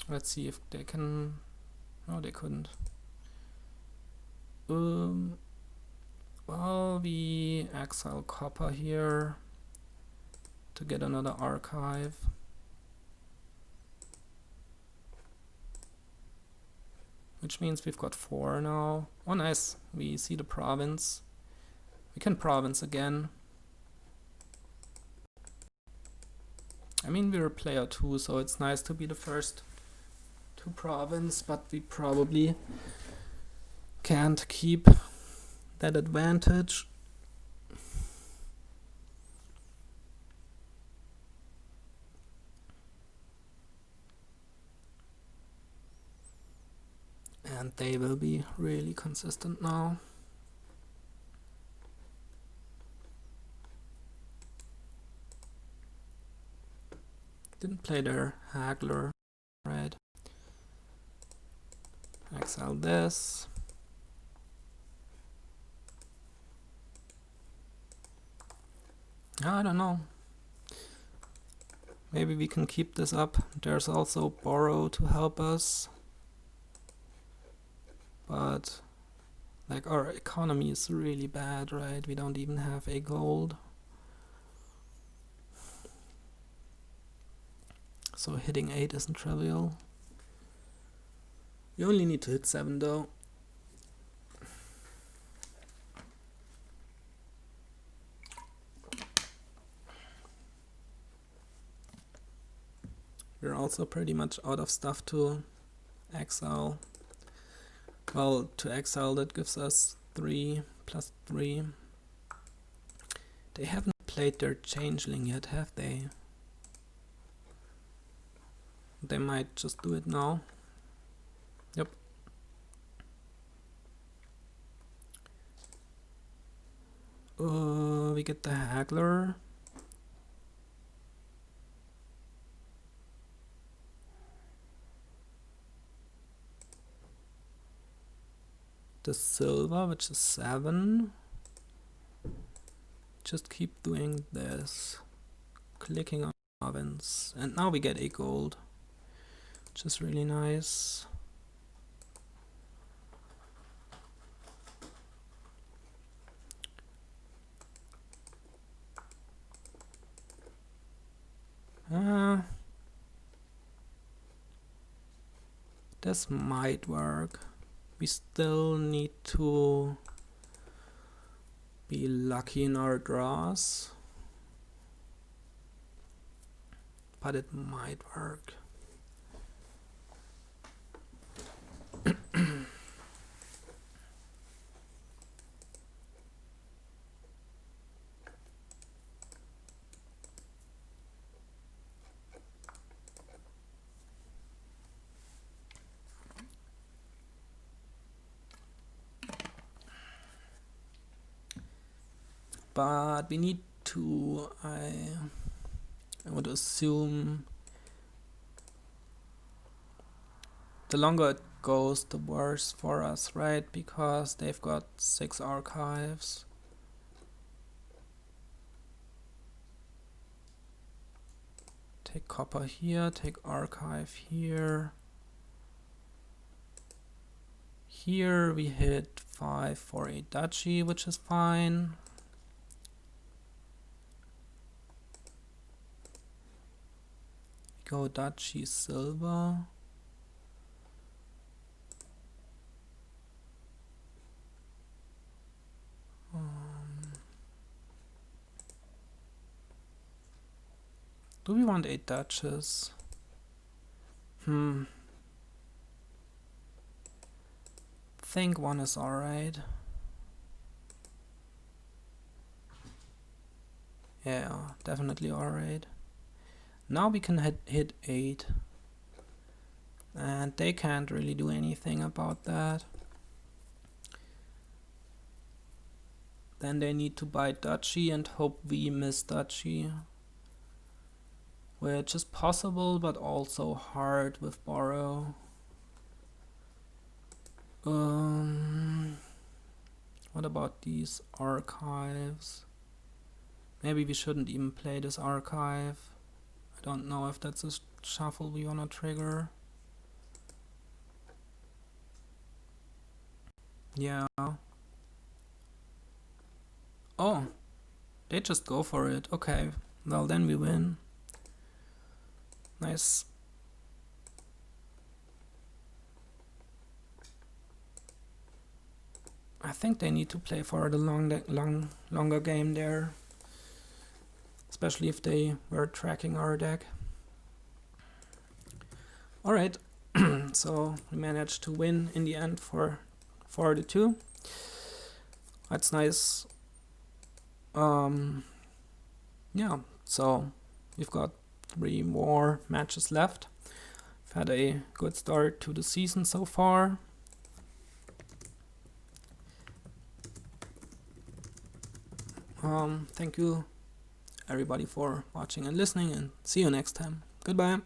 Let's see if they can... No, they couldn't. Well, we exile copper here to get another archive. Which means we've got 4 now. Oh nice, we see the province. We can province again. I mean, we're player 2, so it's nice to be the first to province, but we probably can't keep that advantage. And they will be really consistent now. Didn't play their Haggler, right? Exile this. I don't know. Maybe we can keep this up. There's also borrow to help us. But like our economy is really bad, right? We don't even have a gold. So hitting 8 isn't trivial. You only need to hit 7 though. We're also pretty much out of stuff to exile. Well, to exile that gives us 3 plus 3. They haven't played their changeling yet, have they? They might just do it now. Yep. We get the Haggler. The silver, which is 7. Just keep doing this. Clicking on province. And now we get a gold, which is really nice. This might work. We still need to be lucky in our draws, but it might work. But we need to, I would assume, the longer it goes, the worse for us, right? Because they've got 6 archives. Take copper here, take archive here. Here we hit 5 for a duchy, which is fine. Go duchy silver. Do we want 8 duchess? Think 1 is alright. Yeah, definitely alright. Now we can hit 8. And they can't really do anything about that. Then they need to buy duchy and hope we miss duchy. Which is possible, but also hard with borrow. What about these archives? Maybe we shouldn't even play this archive. I don't know if that's a shuffle we wanna trigger. Yeah. Oh, they just go for it. Okay, well then we win. Nice. I think they need to play for the longer game there, especially if they were tracking our deck. Alright, so we managed to win in the end for 42. That's nice. Yeah, so we've got 3 more matches left. We've had a good start to the season so far. Thank you everybody for watching and listening, and see you next time. Goodbye.